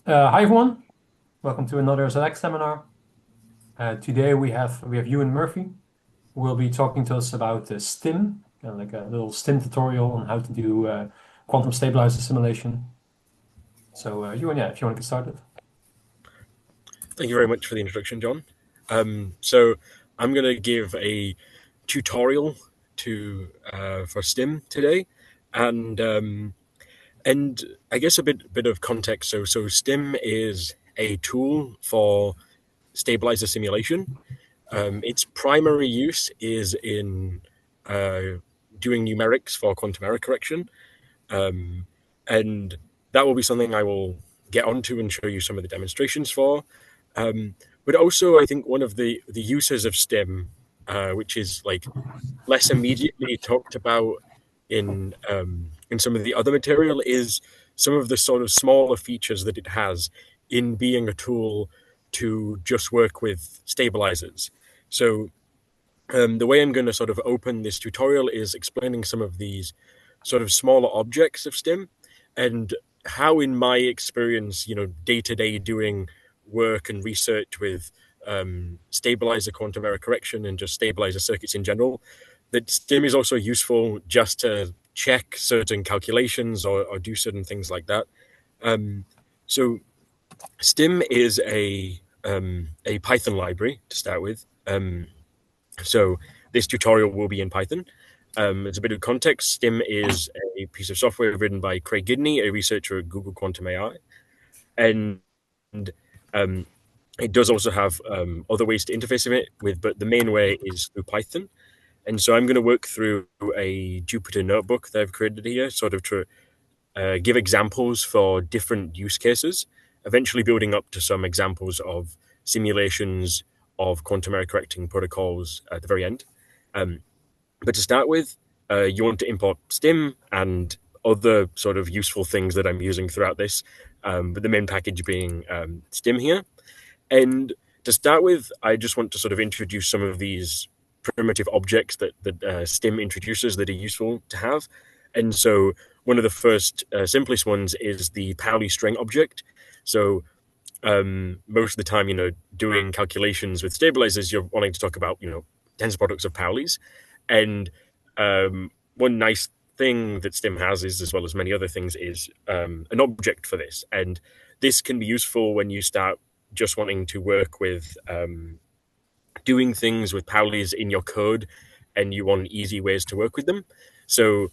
Hi everyone. Welcome to another Select seminar. Today we have Ewan Murphy who will be talking to us about Stim, like a little Stim tutorial on how to do quantum stabilizer simulation. So Ewan, if you want to get started. Thank you very much for the introduction, John. So I'm going to give a tutorial to for STIM today, and and I guess a bit of context. So STIM is a tool for stabilizer simulation. Its primary use is in uh, doing numerics for quantum error correction, um, and that will be something I will get onto and show you some of the demonstrations for. But also, I think one of the uses of STEM, which is like less immediately talked about in some of the other material, is some of the sort of smaller features that it has in being a tool to just work with stabilizers. So the way I'm going to sort of open this tutorial is explaining some of these sort of smaller objects of STEM and how, in my experience, day to day doing work and research with stabilizer quantum error correction and just stabilizer circuits in general, that STEM is also useful just to check certain calculations or do certain things like that. Um, so STIM is a Python library to start with. So this tutorial will be in Python. As a bit of context, Stim is a piece of software written by Craig Gidney, a researcher at Google Quantum AI, and um, it does also have other ways to interface with it with, but the main way is through Python. And so I'm going to work through a Jupyter notebook that I've created here, sort of to give examples for different use cases, eventually building up to some examples of simulations of quantum error correcting protocols at the very end. Um, but to start with, you want to import Stim and other sort of useful things that I'm using throughout this, but the main package being Stim here. And to start with, I just want to sort of introduce some of these primitive objects that Stim introduces that are useful to have. And so one of the first simplest ones is the Pauli string object. So most of the time, doing calculations with stabilizers, you're wanting to talk about, tensor products of Pauli's. And one nice thing that Stim has is, as well as many other things, is an object for this. And this can be useful when you start just wanting to work with doing things with Pauli's in your code and you want easy ways to work with them. So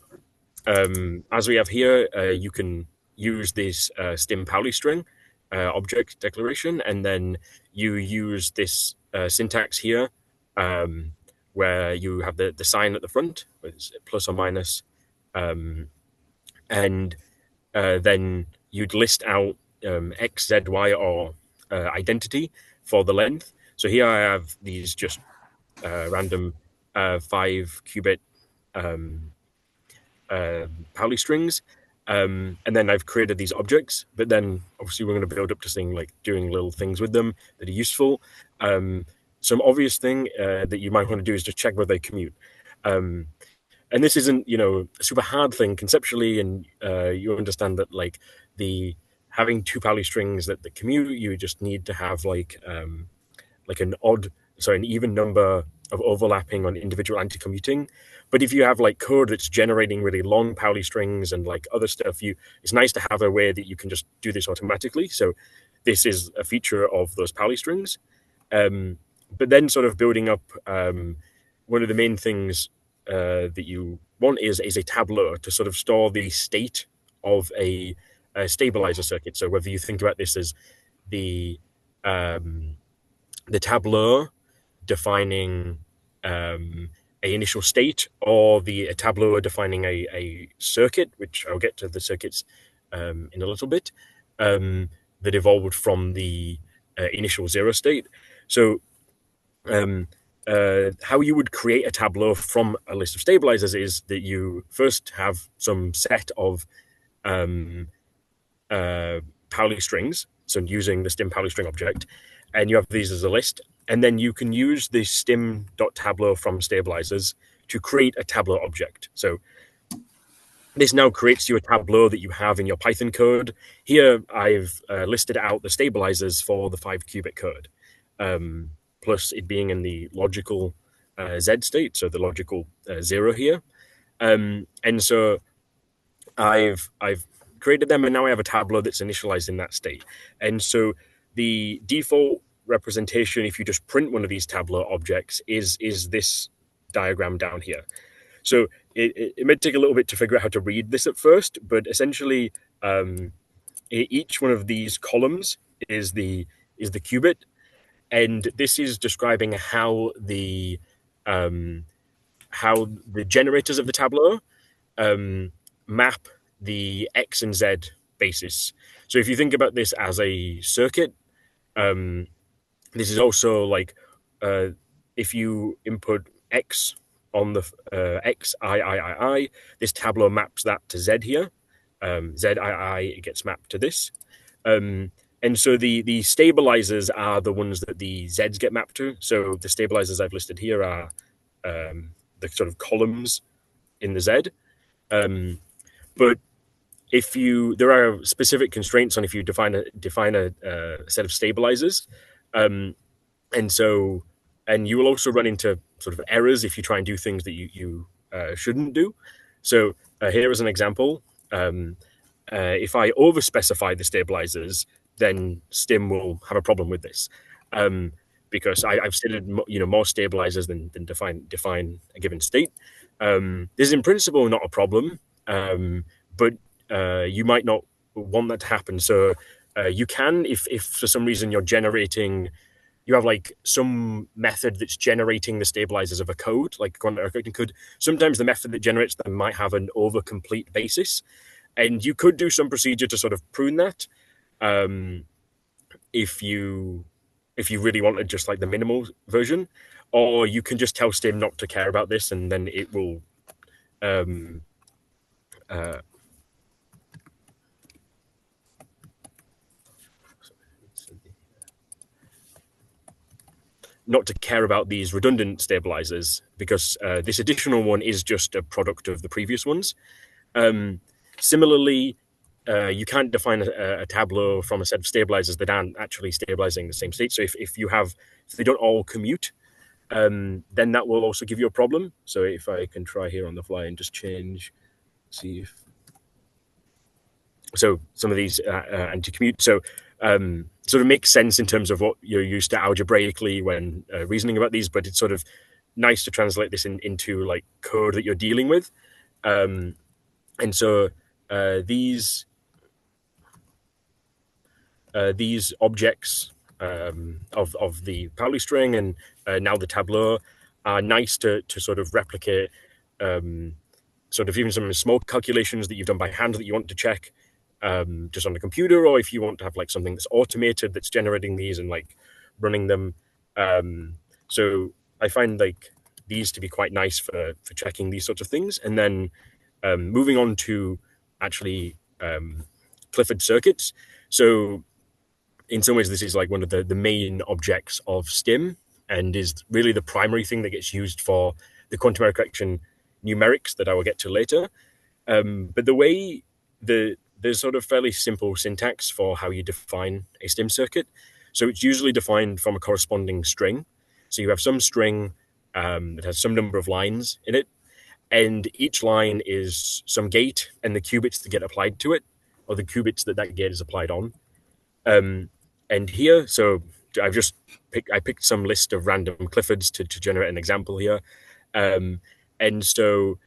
as we have here, you can use this Stim Pauli string object declaration, and then you use this syntax here where you have the sign at the front, whether it's plus or minus, um, and then you'd list out x, z, y, or identity for the length. So here I have these just random 5 qubit um, Pauli strings. And then I've created these objects, but then obviously we're going to build up to something like doing little things with them that are useful. Some obvious thing that you might want to do is just check whether they commute. Um, and this isn't, a super hard thing conceptually, and you understand that like the having two Pauli strings that commute, you just need to have like an even number of overlapping on individual anti-commuting. But if you have like code that's generating really long Pauli strings and like other stuff, it's nice to have a way that you can just do this automatically. So this is a feature of those Pauli strings. But then sort of building up, one of the main things that you want is a tableau to sort of store the state of a stabilizer circuit. So whether you think about this as the um, the tableau defining a initial state, or a tableau defining a circuit, which I'll get to the circuits in a little bit, that evolved from the initial zero state. So um, how you would create a tableau from a list of stabilizers is that you first have some set of um, Pauli strings, so using the stim Pauli string object, and you have these as a list, and then you can use the stim.tableau from stabilizers to create a tableau object. So this now creates you a tableau that you have in your Python code. Here, I've listed out the stabilizers for the 5-qubit code, plus it being in the logical Z state, so the logical 0 here. And so I've created them, and now I have a tableau that's initialized in that state. And so the default representation, if you just print one of these tableau objects, is this diagram down here. So it may take a little bit to figure out how to read this at first, but essentially each one of these columns is the qubit, and this is describing how the generators of the tableau map the X and Z basis. So if you think about this as a circuit, this is also like if you input X on the X, I, this tableau maps that to Z here. Z, I, it gets mapped to this. And so the stabilizers are the ones that the Zs get mapped to. So the stabilizers I've listed here are the sort of columns in the Z. But there are specific constraints on if you define a set of stabilizers, and you will also run into sort of errors if you try and do things that you shouldn't do. So here is an example. If I overspecify the stabilizers, then Stim will have a problem with this, because I've stated more stabilizers than define a given state. This is in principle not a problem, but you might not want that to happen. So you can, if for some reason you have like some method that's generating the stabilizers of a code, like quantum error code. Sometimes the method that generates them might have an overcomplete basis, and you could do some procedure to sort of prune that. If you really wanted just like the minimal version, or you can just tell Stim not to care about this, and then it will not to care about these redundant stabilizers, because this additional one is just a product of the previous ones. Similarly, you can't define a tableau from a set of stabilizers that aren't actually stabilizing the same state. So if they don't all commute, then that will also give you a problem. So if I can try here on the fly and just change, see if so some of these anti-commute. So sort of makes sense in terms of what you're used to algebraically when reasoning about these, but it's sort of nice to translate this into like code that you're dealing with. And so these objects of the Pauli string and now the tableau are nice to sort of replicate sort of even some small calculations that you've done by hand that you want to check just on the computer, or if you want to have like something that's automated that's generating these and like running them. So I find like these to be quite nice for checking these sorts of things. And then moving on to actually Clifford circuits. So in some ways, this is like one of the main objects of Stim, and is really the primary thing that gets used for the quantum error correction numerics that I will get to later. But the way there's sort of fairly simple syntax for how you define a Stim circuit. So it's usually defined from a corresponding string. So you have some string that has some number of lines in it, and each line is some gate and the qubits that get applied to it, or the qubits that gate is applied on. And here, so I picked some list of random Cliffords to generate an example here. And so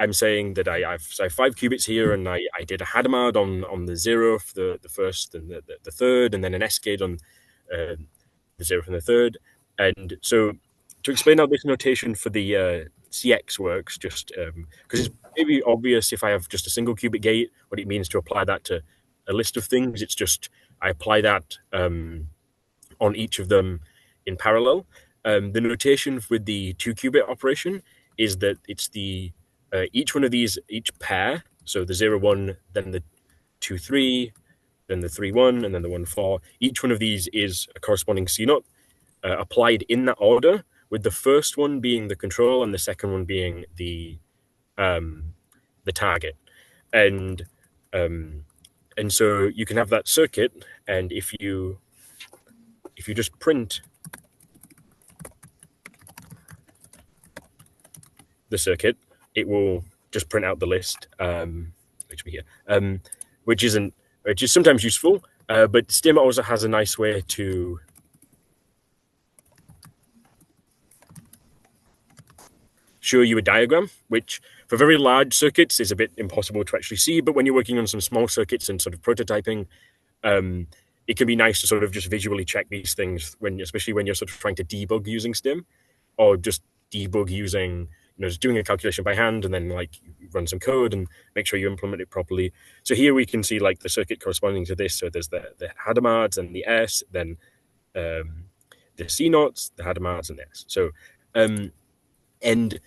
I'm saying that I have 5 qubits here, and I did a Hadamard on the 0th, the first, and the third, and then an escade on the 0th and the third. And so to explain how this notation for the CX works, just because it's maybe obvious if I have just a single qubit gate, what it means to apply that to a list of things. It's just I apply that on each of them in parallel. The notation with the 2 qubit operation is that it's the each one of these, each pair, so the 0, 1, then the 2, 3, then the 3, 1, and then the 1, 4. Each one of these is a corresponding C0 applied in that order, with the first one being the control and the second one being the the target, and um, and so you can have that circuit, and if you just print the circuit, it will just print out the list, which we here, which isn't which is sometimes useful, but Stim also has a nice way to show you a diagram, which for very large circuits is a bit impossible to actually see. But when you're working on some small circuits and sort of prototyping, um, it can be nice to sort of just visually check these things especially when you're sort of trying to debug using Stim, or just debug using, just doing a calculation by hand and then like run some code and make sure you implement it properly. So here we can see like the circuit corresponding to this. So there's the Hadamard's and the S, then the C naughts, the Hadamard's and the S. So and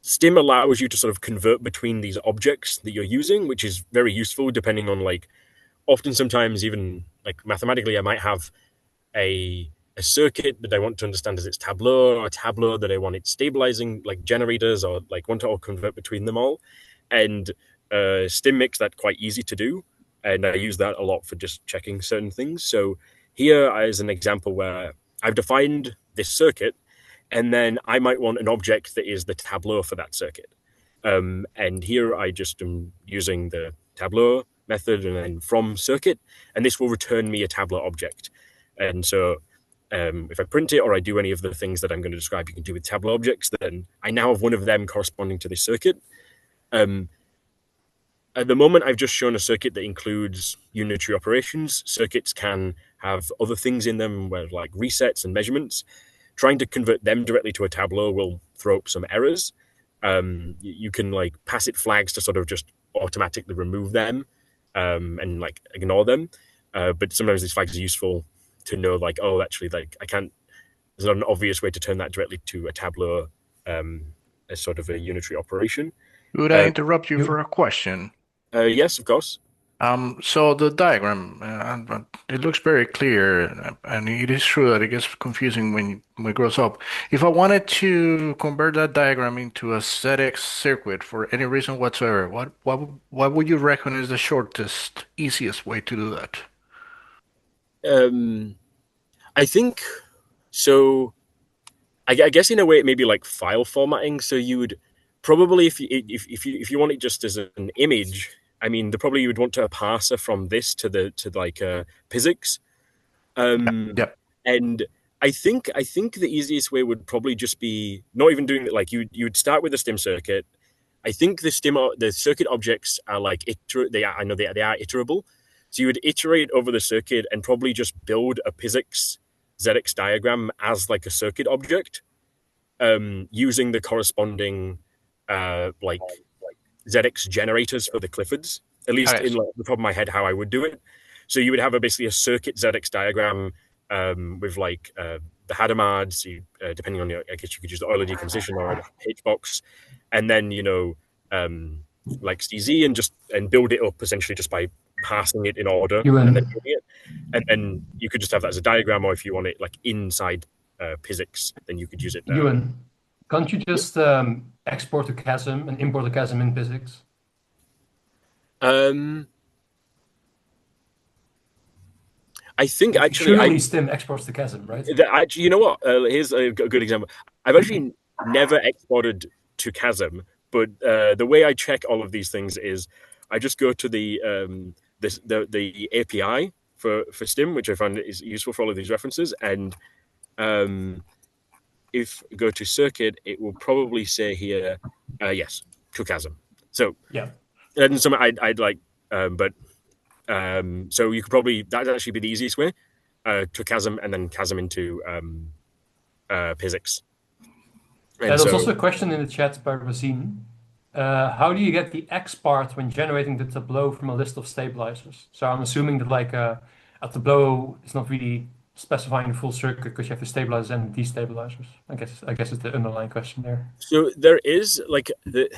Stim allows you to sort of convert between these objects that you're using, which is very useful depending on like, often sometimes even like mathematically I might have a circuit that I want to understand as its tableau, or a tableau that I want it stabilizing like generators, or like want to all convert between them all. And Stim makes that quite easy to do. And I use that a lot for just checking certain things. So here is an example where I've defined this circuit, and then I might want an object that is the tableau for that circuit. And here I just am using the tableau method and then from circuit, and this will return me a tableau object. And so if I print it or I do any of the things that I'm going to describe you can do with tableau objects, then I now have one of them corresponding to this circuit. At the moment, I've just shown a circuit that includes unitary operations. Circuits can have other things in them, where like resets and measurements. Trying to convert them directly to a tableau will throw up some errors. You can like pass it flags to sort of just automatically remove them and like ignore them. But sometimes these flags are useful to know, like, oh, actually, like I can't. There's not an obvious way to turn that directly to a tableau as sort of a unitary operation. Would I interrupt you for a question? Yes, of course. So the diagram, it looks very clear, and it is true that it gets confusing when it grows up. If I wanted to convert that diagram into a ZX circuit for any reason whatsoever, what would you reckon is the shortest, easiest way to do that? I think so. I guess in a way it may be like file formatting. So you would probably, if you want it just as an image, I mean, probably you would want to parser from this to like physics. Yep. And I think the easiest way would probably just be not even doing it. Like you'd start with a Stim circuit. I think the circuit objects are like I know they are iterable. So you would iterate over the circuit and probably just build a physics ZX diagram as like a circuit object, using the corresponding like ZX generators for the Cliffords. At least in like, the top of my head, how I would do it. So you would have basically a circuit ZX diagram with like the Hadamards, depending on I guess you could use the Euler decomposition or a H box, and then like CZ and build it up essentially just by passing it in order Ewan. and then building it. And then you could just have that as a diagram, or if you want it like inside physics, then you could use it. Ewan, can't you just export a chasm and import a chasm in physics? I think actually, surely Stim exports the chasm, right? You know what? Here's a good example. I've actually never exported to chasm, but the way I check all of these things is I just go to the API for Stim, which I found is useful for all of these references, and if you go to circuit, it will probably say here, yes, to chasm. So yeah, and some I'd like, but so you could probably that'd actually be the easiest way to chasm and then chasm into physics. And there's also a question in the chat by Rosine. How do you get the X part when generating the tableau from a list of stabilizers? So I'm assuming that like a tableau is not really specifying the full circuit because you have the stabilizers and destabilizers. I guess it's the underlying question there. So there is like the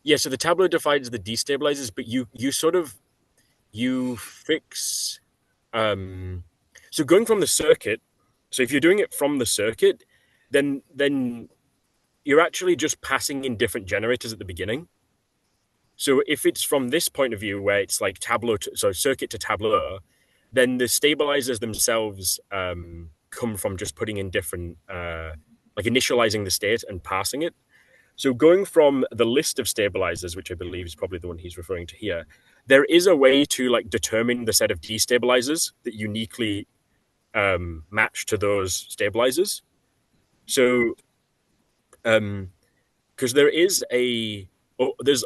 yeah, so the tableau defines the destabilizers, but you fix so going from the circuit, so if you're doing it from the circuit, then you're actually just passing in different generators at the beginning. So if it's from this point of view where it's like circuit to tableau, then the stabilizers themselves come from just putting in different, like initializing the state and passing it. So going from the list of stabilizers, which I believe is probably the one he's referring to here, there is a way to like determine the set of destabilizers that uniquely match to those stabilizers. So, because there's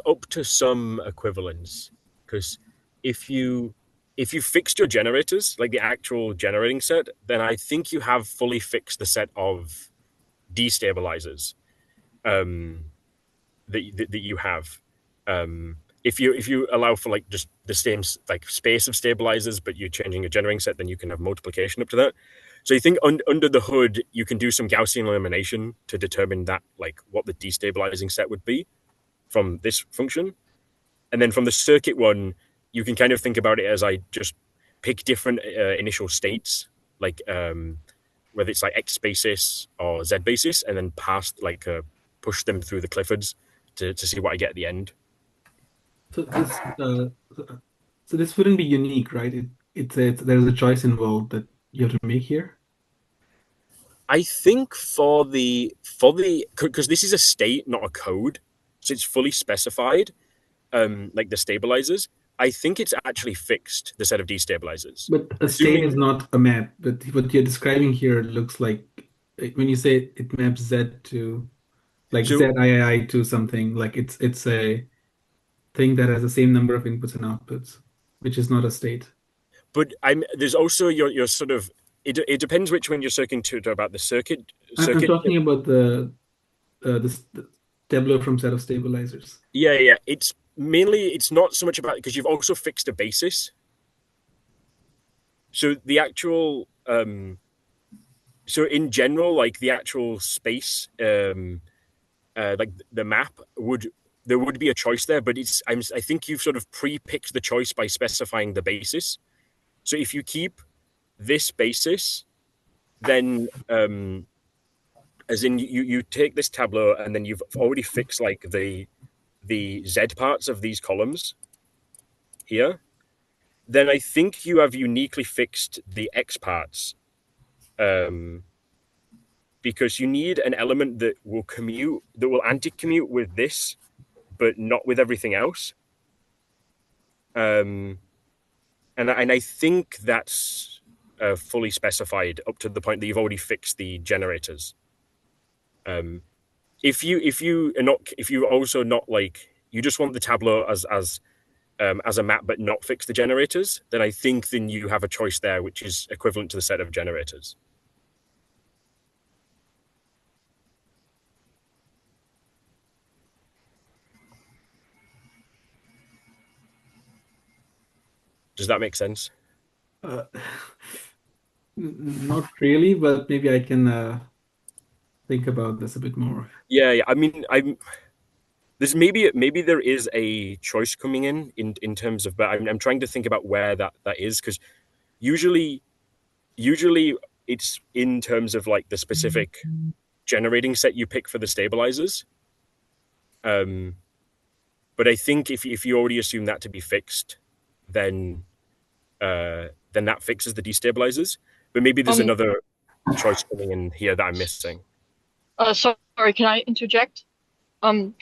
up to some equivalence. Because if you fixed your generators, like the actual generating set, then I think you have fully fixed the set of destabilizers that you have. If you allow for like just the same like space of stabilizers, but you're changing a generating set, then you can have multiplication up to that. So you think under the hood, you can do some Gaussian elimination to determine that like what the destabilizing set would be from this function. And then from the circuit one, you can kind of think about it as I just pick different initial states, like whether it's like X basis or Z basis, and then push them through the Cliffords to see what I get at the end. So this wouldn't be unique, right? There's a choice involved that you have to make here. I think for the because this is a state, not a code, so it's fully specified. Like the stabilizers, I think it's actually fixed the set of destabilizers. But a state is not a map. But what you're describing here looks like when you say it maps Z to like So, ZII to something like it's a thing that has the same number of inputs and outputs, which is not a state. but there's also your sort of it depends which one you're circling to about the circuit. I'm talking about the tableau from set of stabilizers. Yeah. It's not so much about because you've also fixed a basis. So the actual so in general, like the actual space, like the map there would be a choice there, but I think you've sort of pre-picked the choice by specifying the basis. So if you keep this basis, then as in you take this tableau and then you've already fixed like the Z parts of these columns here, then I think you have uniquely fixed the X parts. Because you need an element that will anti-commute with this, but not with everything else. And I think that's fully specified up to the point that you've already fixed the generators. If you also not like you just want the tableau as a map but not fix the generators, then I think then you have a choice there which is equivalent to the set of generators. Does that make sense? Not really, but maybe I can think about this a bit more. Yeah. I mean, there's maybe there is a choice coming in terms of, but I'm trying to think about where that is because usually it's in terms of like the specific generating set you pick for the stabilizers. But I think if you already assume that to be fixed, then that fixes the destabilizers. But maybe there's another choice coming in here that I'm missing. Sorry, can I interject? Even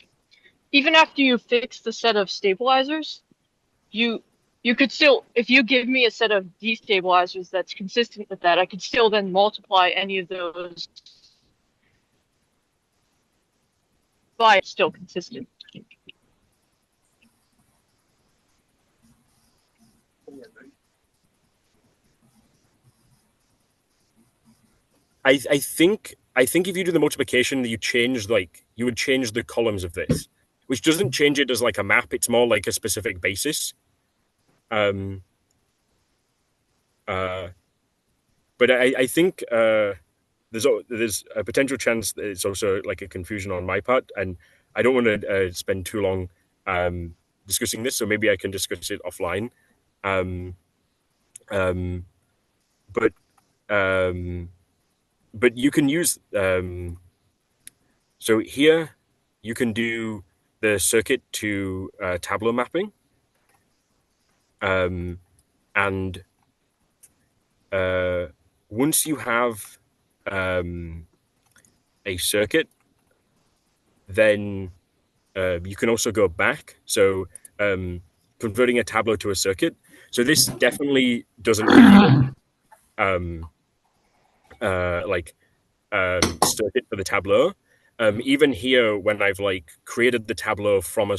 after you fix the set of stabilizers, you could still, if you give me a set of destabilizers that's consistent with that, I could still then multiply any of those by still consistent. I think if you do the multiplication, you would change the columns of this, which doesn't change it as like a map. It's more like a specific basis. But I think there's a potential chance that it's also like a confusion on my part, and I don't want to spend too long discussing this. So maybe I can discuss it offline. But you can use So here you can do the circuit to Tableau mapping. And once you have a circuit, then you can also go back. So converting a Tableau to a circuit. So this definitely doesn't give you circuit for the Tableau. Even here, when I've like created the Tableau from a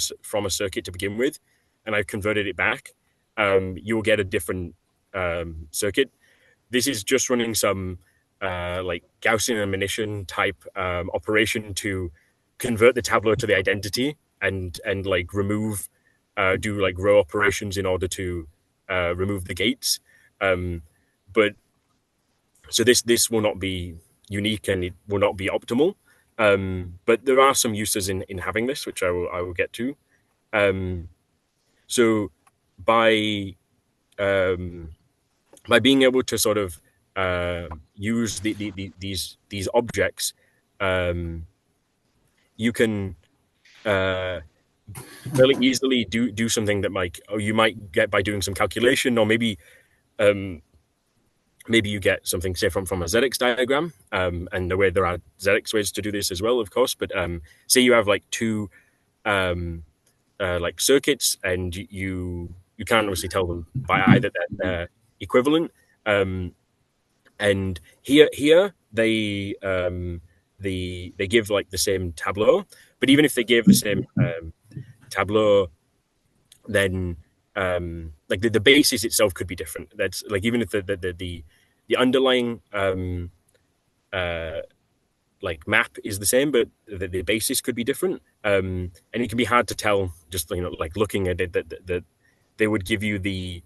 circuit to begin with, and I've converted it back, you'll get a different circuit. This is just running some like Gaussian elimination type operation to convert the Tableau to the identity and like remove do like row operations in order to remove the gates. But so this will not be unique and it will not be optimal. But there are some uses in having this, which I will get to. So by being able to sort of use these objects, you can fairly easily do something that you might get by doing some calculation, or maybe you get something, say, from a ZX diagram, and the way there are ZX ways to do this as well, of course. But say you have like two like circuits, and you can't obviously tell them by either that they're equivalent. And here they give like the same Tableau, but even if they gave the same Tableau, then like the basis itself could be different. That's like even if the underlying like map is the same, but the basis could be different, and it can be hard to tell just like looking at it that they would give you the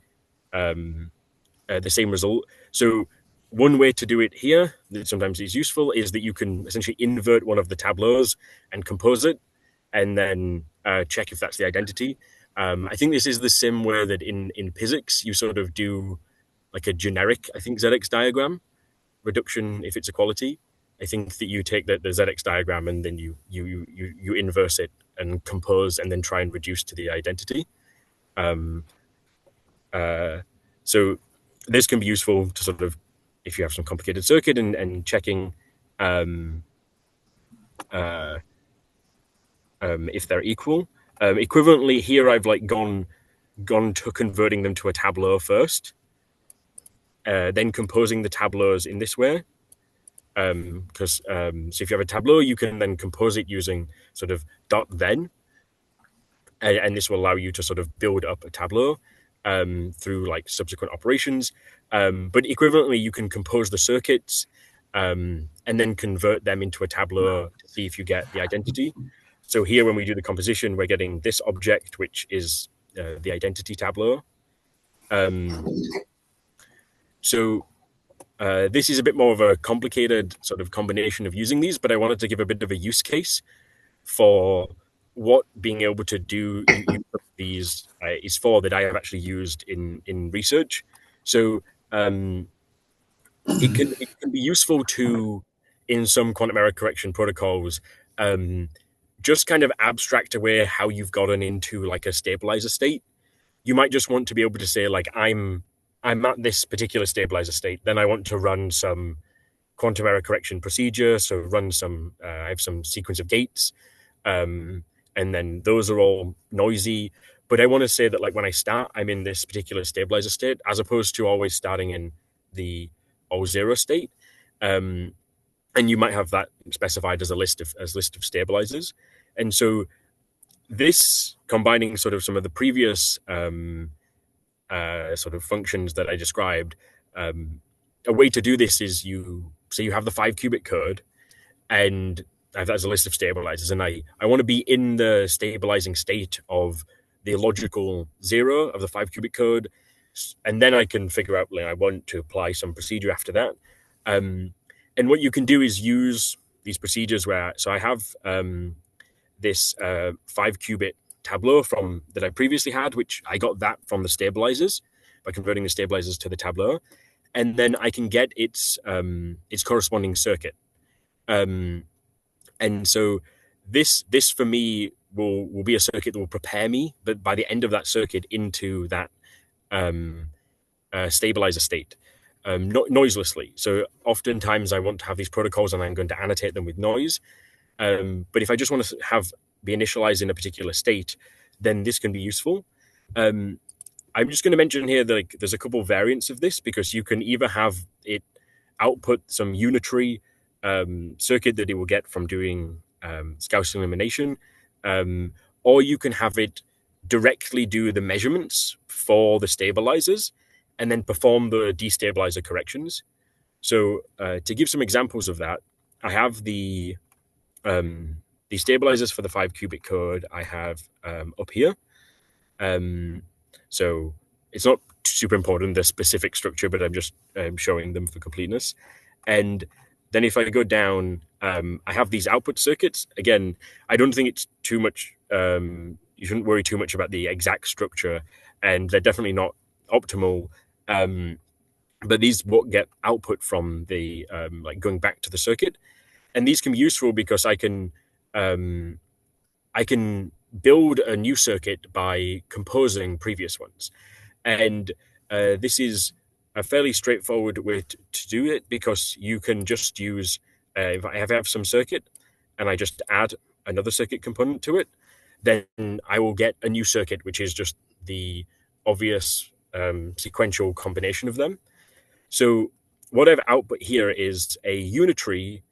same result. So one way to do it here that sometimes is useful is that you can essentially invert one of the tableaus and compose it, and then check if that's the identity. I think this is the same way that in physics you sort of do like a generic, I think, ZX diagram reduction if it's equality. I think that you take the ZX diagram and then you inverse it and compose and then try and reduce to the identity. So this can be useful to sort of, if you have some complicated circuit and checking if they're equal. Equivalently, here I've like gone to converting them to a tableau first, then composing the tableaus in this way. Because so if you have a tableau, you can then compose it using sort of dot then, and this will allow you to sort of build up a tableau through like subsequent operations. But equivalently, you can compose the circuits and then convert them into a tableau to see if you get the identity. So here, when we do the composition, we're getting this object, which is the identity tableau. So this is a bit more of a complicated sort of combination of using these, but I wanted to give a bit of a use case for what being able to do these is for, that I have actually used in research. So it can be useful to, in some quantum error correction protocols, just kind of abstract away how you've gotten into like a stabilizer state. You might just want to be able to say like, I'm at this particular stabilizer state, then I want to run some quantum error correction procedure. So run some, I have some sequence of gates, and then those are all noisy. But I want to say that like when I start, I'm in this particular stabilizer state, as opposed to always starting in the O0 state. And you might have that specified as a list of stabilizers. And so this, combining sort of some of the previous sort of functions that I described, a way to do this is you have the 5-qubit code, and I have that as a list of stabilizers, and I want to be in the stabilizing state of the logical 0 of the 5-qubit code, and then I can figure out like I want to apply some procedure after that. And what you can do is use these procedures where, so I have this 5-qubit tableau that I previously had, which I got that from the stabilizers by converting the stabilizers to the tableau, and then I can get its corresponding circuit. And And so this for me will be a circuit that will prepare me, but by the end of that circuit, into that stabilizer state, noiselessly. So oftentimes I want to have these protocols and I'm going to annotate them with noise. But if I just want to be initialized in a particular state, then this can be useful. I'm just going to mention here that there's a couple variants of this, because you can either have it output some unitary circuit that it will get from doing Gaussian elimination, or you can have it directly do the measurements for the stabilizers and then perform the destabilizer corrections. So to give some examples of that, I have the stabilizers for the 5-qubit code I have up here. So it's not super important, the specific structure, but I'm just showing them for completeness. And then if I go down, I have these output circuits. Again, I don't think it's too much, you shouldn't worry too much about the exact structure, and they're definitely not optimal. But these won't get output from the, like going back to the circuit. And these can be useful because I can build a new circuit by composing previous ones. And this is a fairly straightforward way to do it, because you can just use, if I have some circuit and I just add another circuit component to it, then I will get a new circuit, which is just the obvious sequential combination of them. So what I've output here is a unitary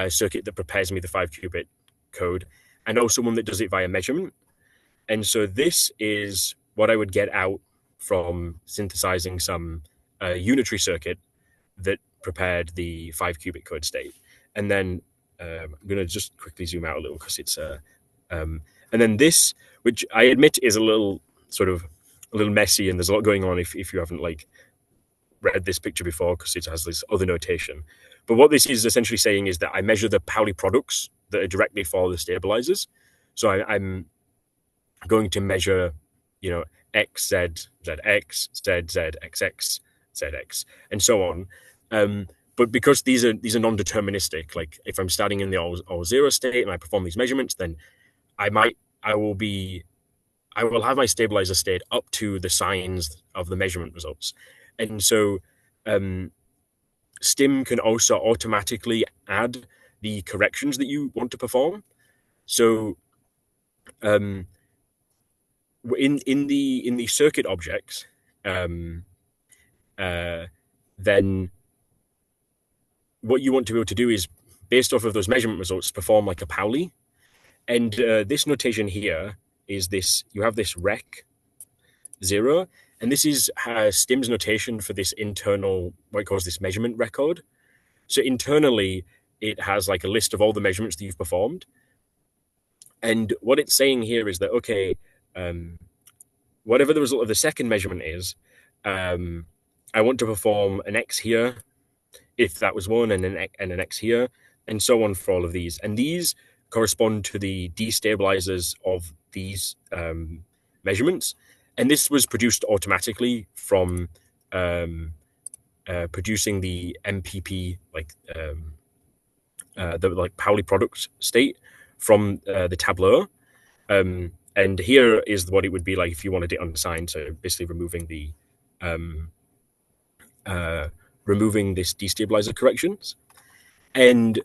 circuit that prepares me the 5-qubit code, and also one that does it via measurement. And so this is what I would get out from synthesizing some unitary circuit that prepared the 5-qubit code state. And then I'm going to just quickly zoom out a little, because it's and then this, which I admit is a little messy, and there's a lot going on if you haven't read this picture before, because it has this other notation. But what this is essentially saying is that I measure the Pauli products that are directly for the stabilizers. So I'm going to measure, x, z, zx, z, z, xx, zx, and so on. But because these are non-deterministic, like if I'm starting in the all zero state and I perform these measurements, then I will have my stabilizer state up to the signs of the measurement results. And so Stim can also automatically add the corrections that you want to perform. So in the circuit objects, then what you want to be able to do is, based off of those measurement results, perform like a Pauli. And this notation here is this: you have this rec 0, and this is Stim's notation for this internal, what it calls this measurement record. So internally, it has like a list of all the measurements that you've performed. And what it's saying here is that, okay, whatever the result of the second measurement is, I want to perform an X here, if that was one, and an X here, and so on for all of these. And these correspond to the destabilizers of these measurements. And this was produced automatically from producing the MPP, the Pauli product state from the Tableau. And here is what it would be like if you wanted it unsigned. So basically removing this destabilizer corrections. And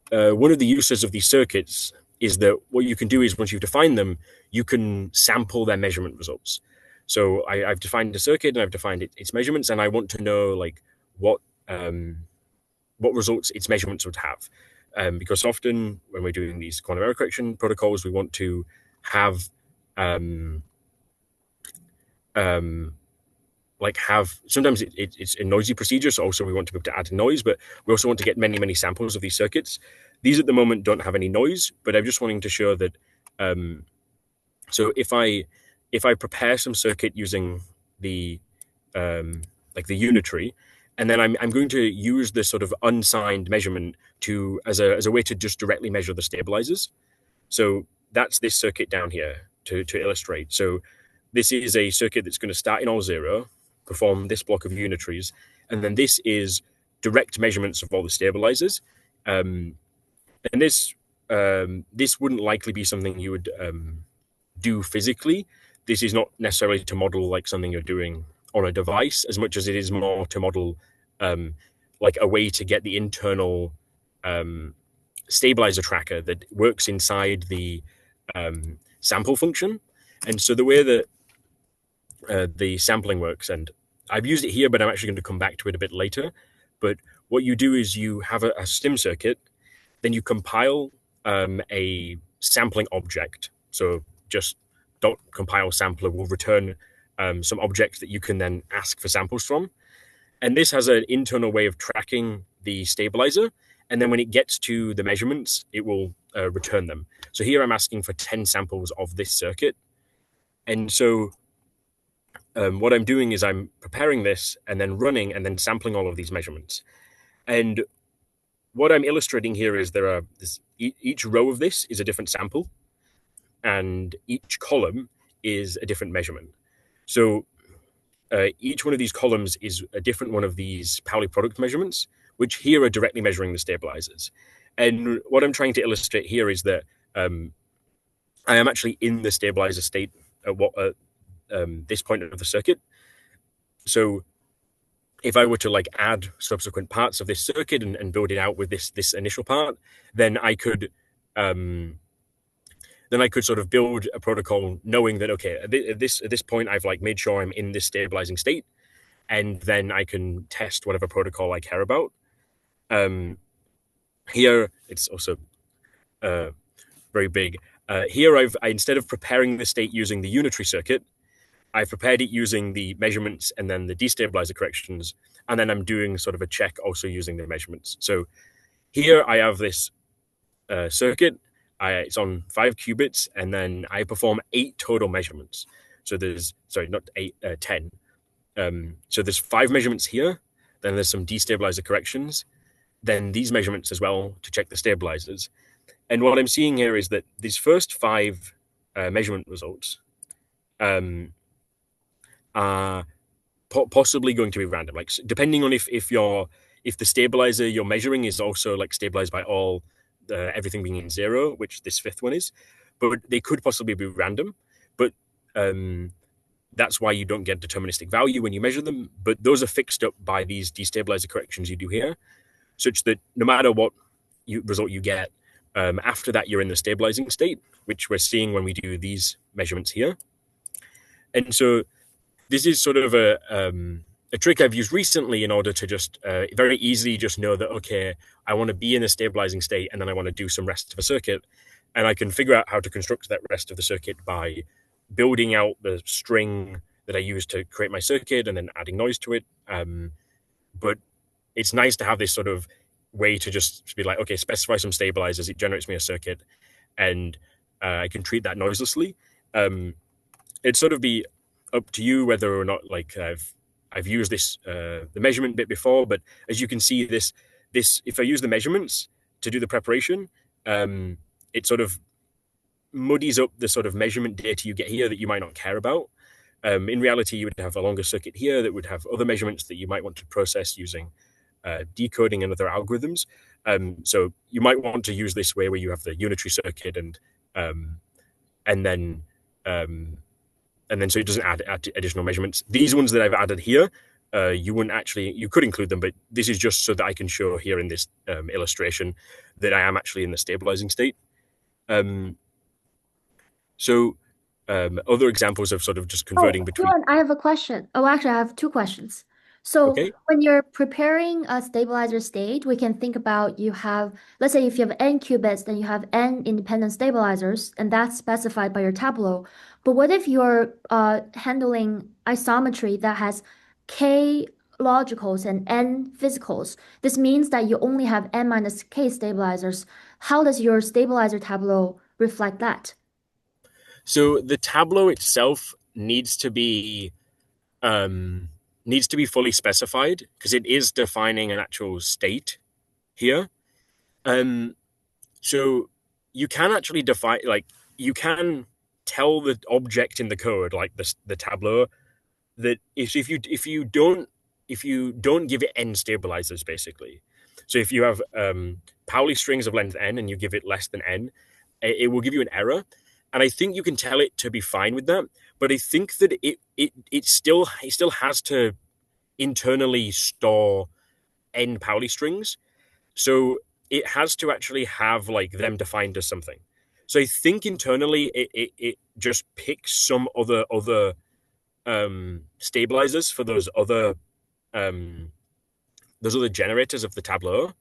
one of the uses of these circuits is that what you can do is, once you've defined them, you can sample their measurement results. So I've defined a circuit and I've defined its measurements, and I want to know what results its measurements would have. Because often when we're doing these quantum error correction protocols, we want to have sometimes it's a noisy procedure, so also we want to be able to add noise, but we also want to get many samples of these circuits. These at the moment don't have any noise, but I'm just wanting to show that so if I prepare some circuit using the the unitary, and then I'm going to use this sort of unsigned measurement as a way to just directly measure the stabilizers. So that's this circuit down here to illustrate. So this is a circuit that's going to start in all zero, perform this block of unitaries, and then this is direct measurements of all the stabilizers. And this this wouldn't likely be something you would do physically. This is not necessarily to model like something you're doing on a device as much as it is more to model like a way to get the internal stabilizer tracker that works inside the sample function. And so the way that the sampling works, and I've used it here, but I'm actually going to come back to it a bit later. But what you do is you have a Stim circuit, then you compile a sampling object. So just .compile sampler will return some object that you can then ask for samples from. And this has an internal way of tracking the stabilizer. And then when it gets to the measurements, it will return them. So here I'm asking for 10 samples of this circuit. And so what I'm doing is I'm preparing this and then running and then sampling all of these measurements. And what I'm illustrating here is there are each row of this is a different sample, and each column is a different measurement. So each one of these columns is a different one of these Pauli product measurements, which here are directly measuring the stabilizers. And what I'm trying to illustrate here is that I am actually in the stabilizer state at this point of the circuit. So if I were to like add subsequent parts of this circuit and build it out with this initial part, then I could sort of build a protocol knowing that, okay, at this point, I've like made sure I'm in this stabilizing state, and then I can test whatever protocol I care about. Here, it's also very big. Here, I instead of preparing the state using the unitary circuit, I've prepared it using the measurements and then the destabilizer corrections, and then I'm doing sort of a check also using the measurements. So here I have this circuit. It's on 5 qubits, and then I perform 8 total measurements. So there's, sorry, not 8, 10. So there's 5 measurements here, then there's some destabilizer corrections, then these measurements as well to check the stabilizers. And what I'm seeing here is that these first 5 measurement results are possibly going to be random, like depending on if the stabilizer you're measuring is also like stabilized by all everything being in 0, which this 5th one is, but they could possibly be random. But that's why you don't get deterministic value when you measure them. But those are fixed up by these destabilizer corrections you do here, such that no matter what result you get, after that you're in the stabilizing state, which we're seeing when we do these measurements here. And so this is sort of a trick I've used recently in order to just very easily just know that, okay, I want to be in a stabilizing state and then I want to do some rest of a circuit. And I can figure out how to construct that rest of the circuit by building out the string that I use to create my circuit and then adding noise to it. But it's nice to have this sort of way to just be like, okay, specify some stabilizers, it generates me a circuit, and I can treat that noiselessly. It'd sort of be up to you whether or not like I've used this the measurement bit before, but as you can see, this if I use the measurements to do the preparation, it sort of muddies up the sort of measurement data you get here that you might not care about. In reality, you would have a longer circuit here that would have other measurements that you might want to process using decoding and other algorithms. So you might want to use this way where you have the unitary circuit and then so it doesn't add additional measurements. These ones that I've added here, you could include them, but this is just so that I can show here in this illustration that I am actually in the stabilizing state. Other examples of sort of just converting between. Ewan, I have a question. Oh, actually, I have 2 questions. So Okay. when you're preparing a stabilizer state, we can think about let's say if you have n qubits, then you have n independent stabilizers, and that's specified by your tableau. But what if you're handling isometry that has k logicals and n physicals? This means that you only have n minus k stabilizers. How does your stabilizer tableau reflect that? So the tableau itself needs to be fully specified because it is defining an actual state here. So you can actually define, like, you can tell the object in the code, like the tableau, that if you don't give it n stabilizers, basically. So if you have Pauli strings of length n and you give it less than n, it will give you an error. And I think you can tell it to be fine with that. But I think that it still has to internally store n Pauli strings. So it has to actually have like them defined as something. So I think internally it just picks some other stabilizers for those other generators of the tableau.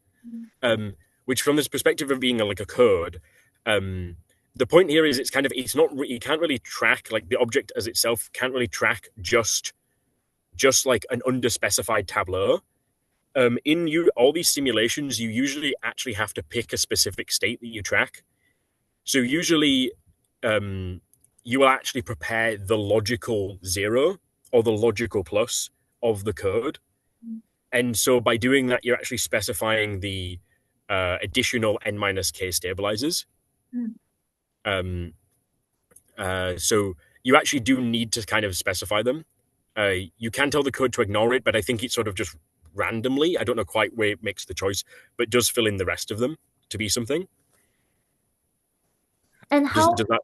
Which from this perspective of being like a code, the point here is it's not, you can't really track, like the object as itself can't really track just like an underspecified tableau. In all these simulations, you usually actually have to pick a specific state that you track. So usually you will actually prepare the logical 0 or the logical plus of the code. And so by doing that, you're actually specifying the additional n minus k stabilizers. So you actually do need to kind of specify them. You can tell the code to ignore it, but I think it's sort of just randomly, I don't know quite where it makes the choice, but does fill in the rest of them to be something. And how? Does that...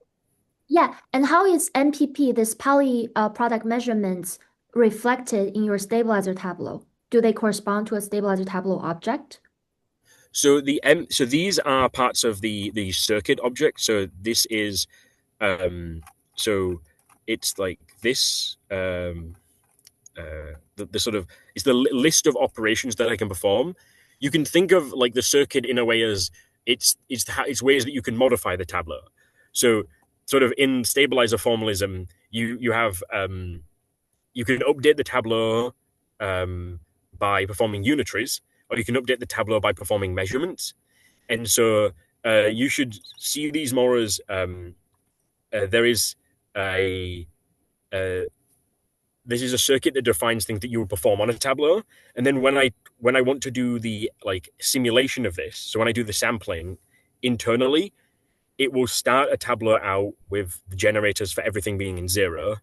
Yeah, and how is MPP, this Pauli product measurements, reflected in your stabilizer tableau? Do they correspond to a stabilizer tableau object? So so these are parts of the circuit object. So this is so it's like this the sort of, it's the list of operations that I can perform. You can think of like the circuit in a way as it's ways that you can modify the tableau. So sort of in stabilizer formalism, you have you can update the tableau by performing unitaries, or you can update the tableau by performing measurements. And so you should see these more as there is this is a circuit that defines things that you would perform on a tableau. And then when I want to do the like simulation of this, so when I do the sampling internally, it will start a tableau out with the generators for everything being in 0.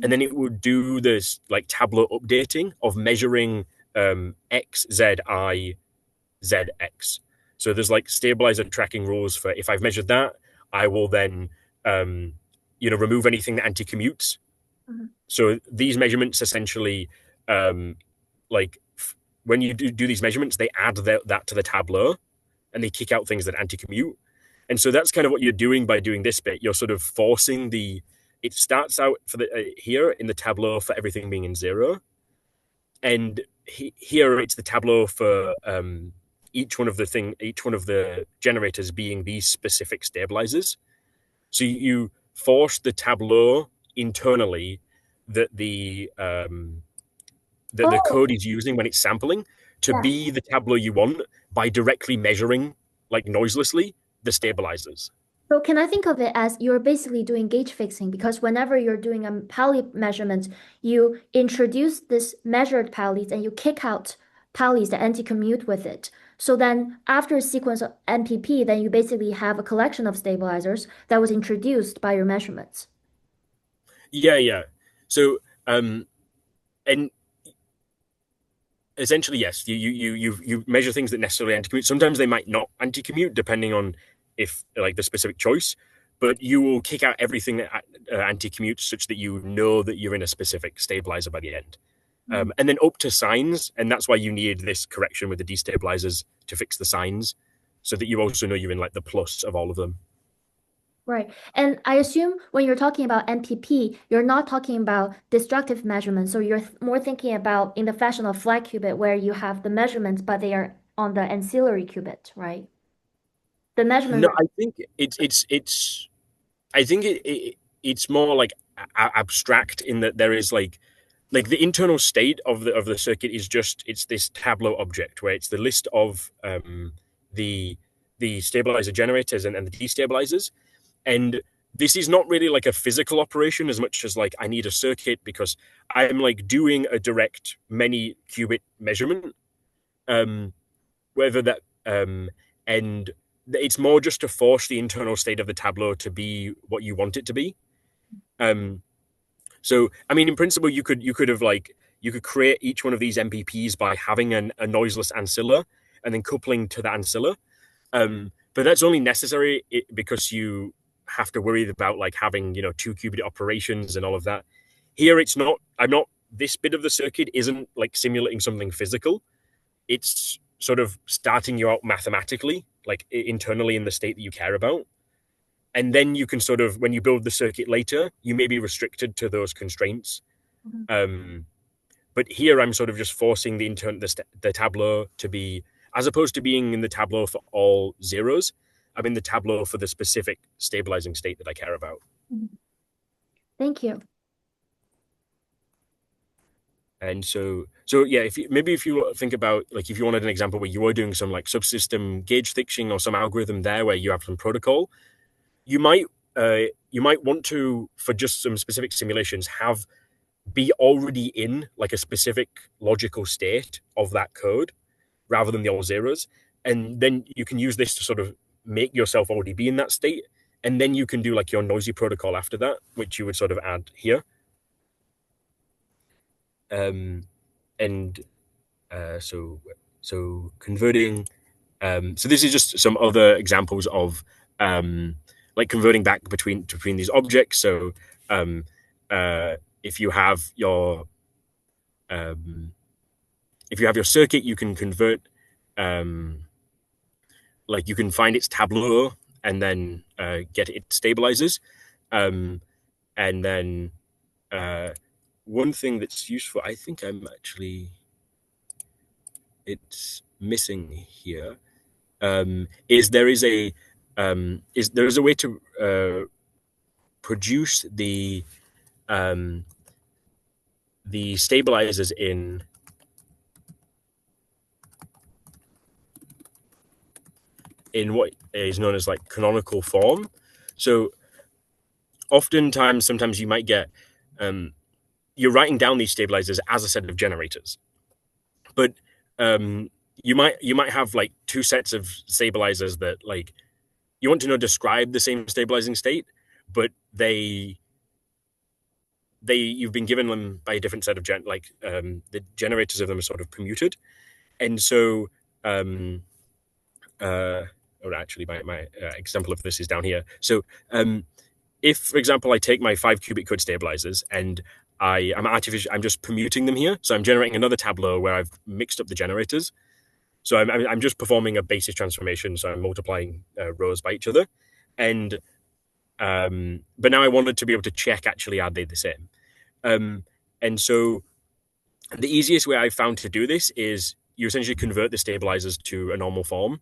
And then it will do this like tableau updating of measuring x, z, I, z, x. So there's like stabilizer tracking rules for, if I've measured that, I will then remove anything that anti-commutes. So these measurements essentially, like when you do these measurements, they add that to the tableau, and they kick out things that anti-commute. And so that's kind of what you're doing by doing this bit. You're sort of forcing it starts out for the here in the tableau for everything being in 0, and here it's the tableau for each one of the generators being these specific stabilizers. So you force the tableau internally that the code is using when it's sampling to be the tableau you want by directly measuring, like noiselessly, the stabilizers. So can I think of it as you're basically doing gauge fixing, because whenever you're doing a Pauli measurement, you introduce this measured Paulis and you kick out Paulis that anti-commute with it. So then after a sequence of MPP, then you basically have a collection of stabilizers that was introduced by your measurements. Yeah. So and essentially, yes, you measure things that necessarily anti-commute. Sometimes they might not anti-commute depending on if like the specific choice, but you will kick out everything that anti-commutes such that you know that you're in a specific stabilizer by the end. And then up to signs, and that's why you need this correction with the destabilizers to fix the signs, so that you also know you're in like the plus of all of them. Right. And I assume when you're talking about MPP, you're not talking about destructive measurements. So you're more thinking about in the fashion of flat qubit, where you have the measurements, but they are on the ancillary qubit, right? The measurement. No, I think it's more like abstract in that there is like the internal state of the circuit is just, it's this tableau object where it's the list of the stabilizer generators and the destabilizers. And this is not really like a physical operation as much as like I need a circuit because I'm like doing a direct many qubit measurement. Whether that and it's more just to force the internal state of the tableau to be what you want it to be. So I mean, in principle, you could create each one of these MPPs by having a noiseless ancilla, and then coupling to the ancilla. But that's only necessary because you have to worry about like having, 2-qubit operations and all of that. Here it's not. This bit of the circuit isn't like simulating something physical. It's sort of starting you out mathematically, like internally in the state that you care about. And then you can sort of, when you build the circuit later, you may be restricted to those constraints. But here I'm sort of just forcing the tableau to be, as opposed to being in the tableau for all zeros, I'm in the tableau for the specific stabilizing state that I care about. Thank you. And so yeah, if you think about, like, if you wanted an example where you were doing some like subsystem gauge thickening or some algorithm there where you have some protocol, you might want to, for just some specific simulations, be already in like a specific logical state of that code rather than the all zeros. And then you can use this to sort of make yourself already be in that state. And then you can do like your noisy protocol after that, which you would sort of add here. So converting. So this is just some other examples of like converting back between these objects. So if you have your circuit, you can convert, like you can find its tableau and then get it stabilizes, and then one thing that's useful, I think it's missing here, is there is a way to produce the stabilizers in what is known as like canonical form. So sometimes you might get, you're writing down these stabilizers as a set of generators, but you might have like two sets of stabilizers that, like, you want to describe the same stabilizing state, but you've been given them by a different set of the generators of them are sort of permuted. And so or actually my example of this is down here. So if, for example, I take my 5-qubit code stabilizers and I'm just permuting them here. So I'm generating another tableau where I've mixed up the generators. So I'm just performing a basis transformation. So I'm multiplying rows by each other. And but now I wanted to be able to check, actually, are they the same? And so the easiest way I've found to do this is you essentially convert the stabilizers to a normal form,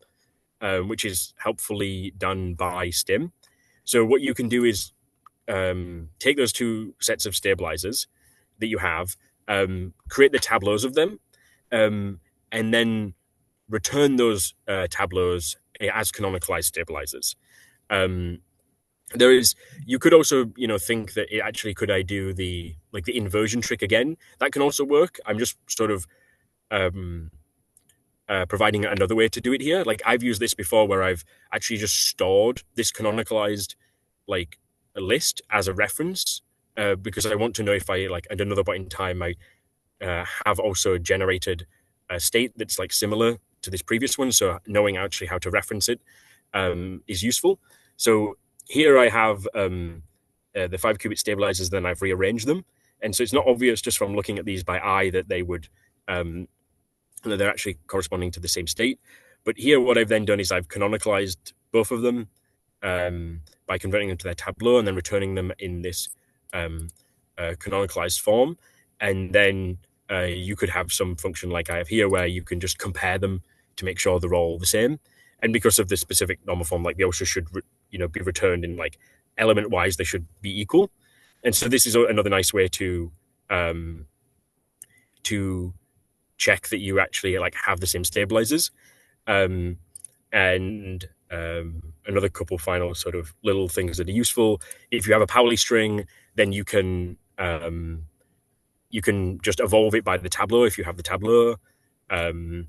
which is helpfully done by Stim. So what you can do is take those two sets of stabilizers that you have, create the tableaus of them, and then return those tableaus as canonicalized stabilizers. You could also, think that could I do the inversion trick again? That can also work. I'm just sort of providing another way to do it here. Like, I've used this before where I've actually just stored this canonicalized a list as a reference, because I want to know if I at another point in time I have also generated a state that's similar to this previous one. So knowing actually how to reference it is useful. So here I have the 5-qubit stabilizers, then I've rearranged them. And so it's not obvious just from looking at these by eye that they would, that they're actually corresponding to the same state. But here what I've then done is I've canonicalized both of them by converting them to their tableau and then returning them in this canonicalized form. And then you could have some function like I have here where you can just compare them to make sure they're all the same. And because of the specific normal form, they also should be returned in element wise, they should be equal. And so this is another nice way to check that you actually have the same stabilizers. And another couple final sort of little things that are useful. If you have a Pauli string, then you can just evolve it by the tableau if you have the tableau. And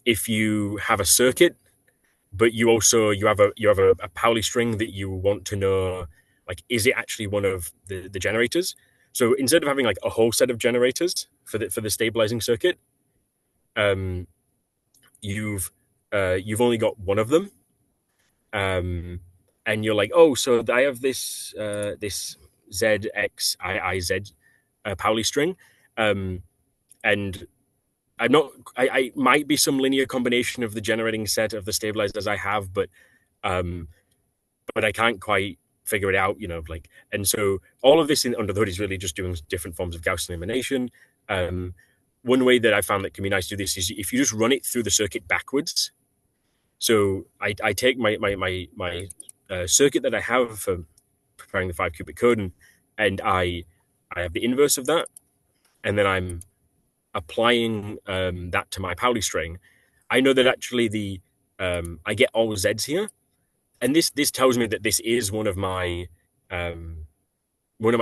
if you have a circuit, but you have a Pauli string that you want to know, is it actually one of the generators? So instead of having a whole set of generators for the stabilizing circuit, you've only got one of them, and you're like, oh, so I have this this ZXIIZ Pauli string, and I might be some linear combination of the generating set of the stabilizers I have, but I can't quite figure it out, and so all of this under the hood is really just doing different forms of Gaussian elimination. One way that I found that can be nice to do this is if you just run it through the circuit backwards. So I take my circuit that I have for preparing the 5-qubit code, and I have the inverse of that, and then I'm applying that to my Pauli string. I know that actually I get all Z's here, and this tells me that this is one of my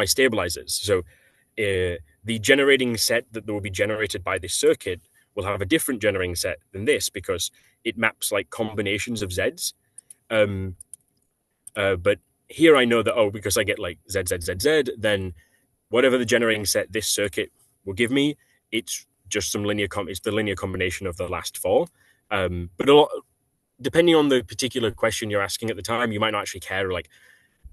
stabilizers. So the generating set that will be generated by this circuit will have a different generating set than this because it maps like combinations of Z's. But here I know that, because I get like Z, Z, Z, Z, then whatever the generating set this circuit will give me, it's just it's the linear combination of the last four. But depending on the particular question you're asking at the time, you might not actually care like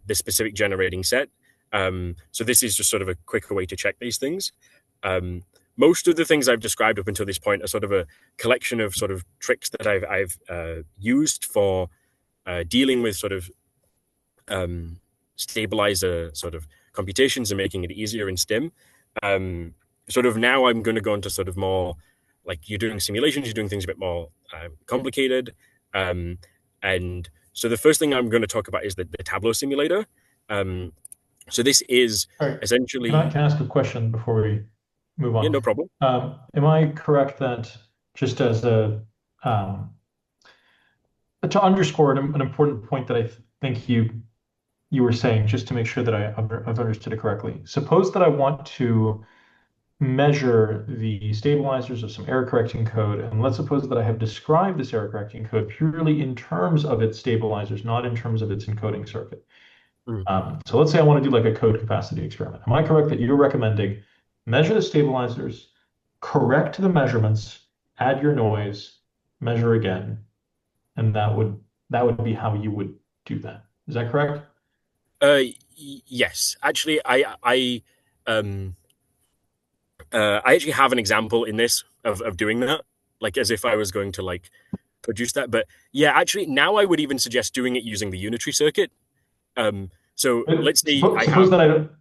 the specific generating set. So this is just sort of a quicker way to check these things. Most of the things I've described up until this point are sort of a collection of sort of tricks that I've used for dealing with sort of stabilizer sort of computations and making it easier in Stim. Sort of now I'm going to go into sort of more like you're doing simulations, you're doing things a bit more complicated. And so the first thing I'm going to talk about is the Tableau simulator. So this is essentially... Can I ask a question before we move on? Yeah, no problem. Am I correct that just as to underscore an important point that I think you were saying, just to make sure that I've understood it correctly. Suppose that I want to measure the stabilizers of some error correcting code, and let's suppose that I have described this error correcting code purely in terms of its stabilizers, not in terms of its encoding circuit. So let's say I want to do like a code capacity experiment. Am I correct that you're recommending measure the stabilizers, correct the measurements, add your noise, measure again, and that would be how you would do that? Is that correct? Yes, actually, I actually have an example in this of doing that, like as if I was going to like produce that. But yeah, actually, now I would even suggest doing it using the unitary circuit. So let's say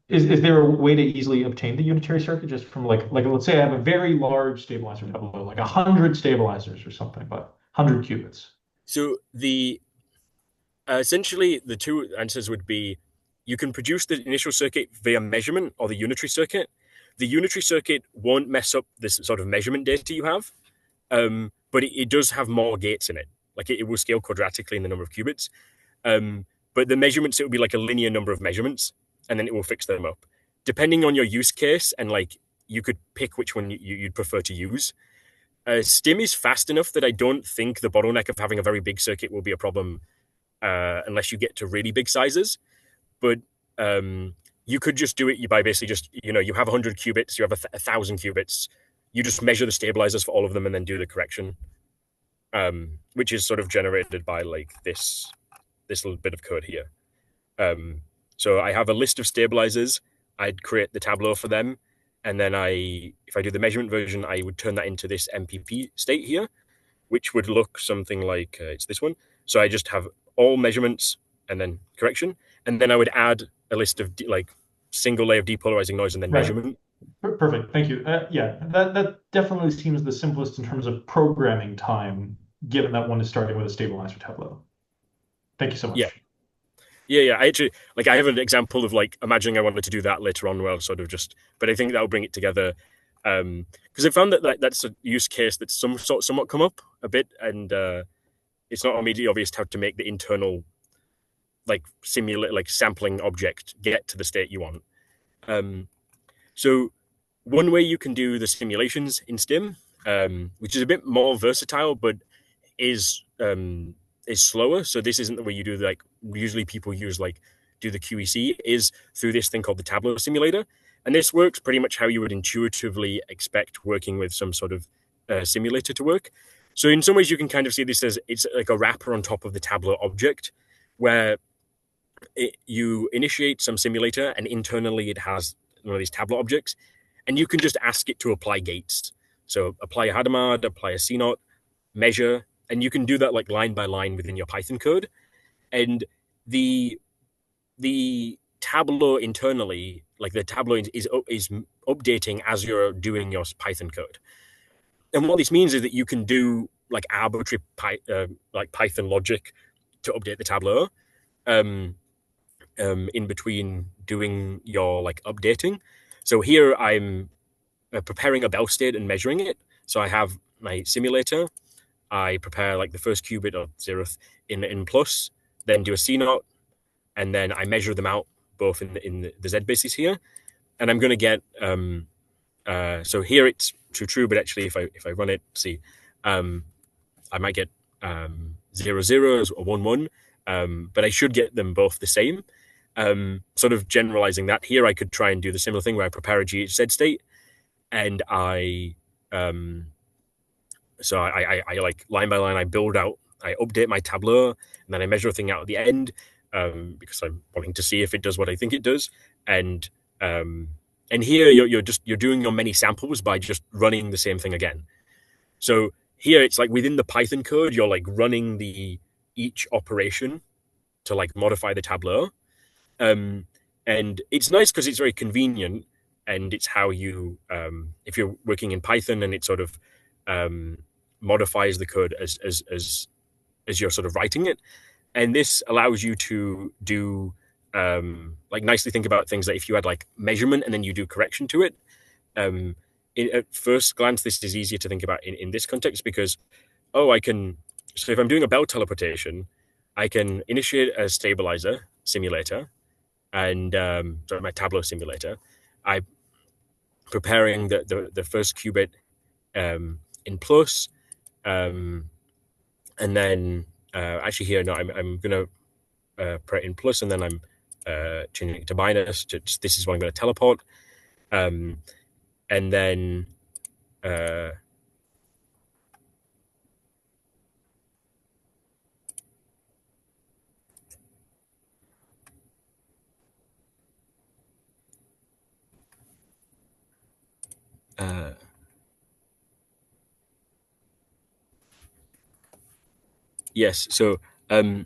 is there a way to easily obtain the unitary circuit just from like let's say I have a very large stabilizer tableau, like 100 stabilizers or something, but 100 qubits. So the essentially the two answers would be you can produce the initial circuit via measurement or the unitary circuit. The unitary circuit won't mess up this sort of measurement data you have, but it does have more gates in it. Like it will scale quadratically in the number of qubits. But the measurements, it will be like a linear number of measurements, and then it will fix them up. Depending on your use case, and like you could pick which one you'd prefer to use. Stim is fast enough that I don't think the bottleneck of having a very big circuit will be a problem unless you get to really big sizes. But you could just do it by basically just, you have 100 qubits, you have 1,000 qubits, you just measure the stabilizers for all of them and then do the correction, which is sort of generated by like this little bit of code here. So I have a list of stabilizers, I'd create the Tableau for them, and then if I do the measurement version, I would turn that into this MPP state here, which would look something like, it's this one. So I just have all measurements and then correction, and then I would add a list of like single layer of depolarizing noise and then measurement. Perfect, thank you. Yeah, that definitely seems the simplest in terms of programming time, given that one is starting with a stabilizer Tableau. Thank you so much. Yeah. I actually I have an example of like imagining I wanted to do that later on. Well, sort of but I think that will bring it together because I found that that's a use case that's somewhat come up a bit, and it's not immediately obvious how to make the internal sampling object get to the state you want. So one way you can do the simulations in Stim, which is a bit more versatile, but is slower. So this isn't the way you do usually people use do the QEC, is through this thing called the Tableau simulator. And this works pretty much how you would intuitively expect working with some sort of simulator to work. So in some ways, you can kind of see this as it's like a wrapper on top of the Tableau object, where you initiate some simulator, and internally it has one of these Tableau objects, and you can just ask it to apply gates. So apply a Hadamard, apply a CNOT, measure, and you can do that like line by line within your Python code. And the Tableau internally, like the Tableau is updating as you're doing your Python code. And what this means is that you can do like arbitrary like Python logic to update the Tableau in between doing your like updating. So here I'm preparing a bell state and measuring it. So I have my simulator. I prepare like the first qubit or 0th in plus, then do a CNOT, and then I measure them out both in the Z basis here. And I'm going to get, so here it's true, but actually if I run it, see, I might get 0, 0 or 1, 1, but I should get them both the same. Sort of generalizing that here, I could try and do the similar thing where I prepare a GHZ state, and I like line by line, I build out, I update my Tableau, and then I measure a thing out at the end, because I'm wanting to see if it does what I think it does. And here you're doing your many samples by just running the same thing again. So here it's like within the Python code, you're like running each operation to like modify the Tableau. And it's nice because it's very convenient, and it's how you, if you're working in Python, and it sort of modifies the code as you're sort of writing it. And this allows you to do like nicely think about things like if you had like measurement and then you do correction to it. At first glance, this is easier to think about in this context because, so if I'm doing a bell teleportation, I can initiate a stabilizer simulator and my Tableau simulator. I'm preparing the first qubit in plus, and then actually here, no, I'm going to put it in plus, and then I'm changing it to minus. This is what I'm going to teleport. And then yes, so the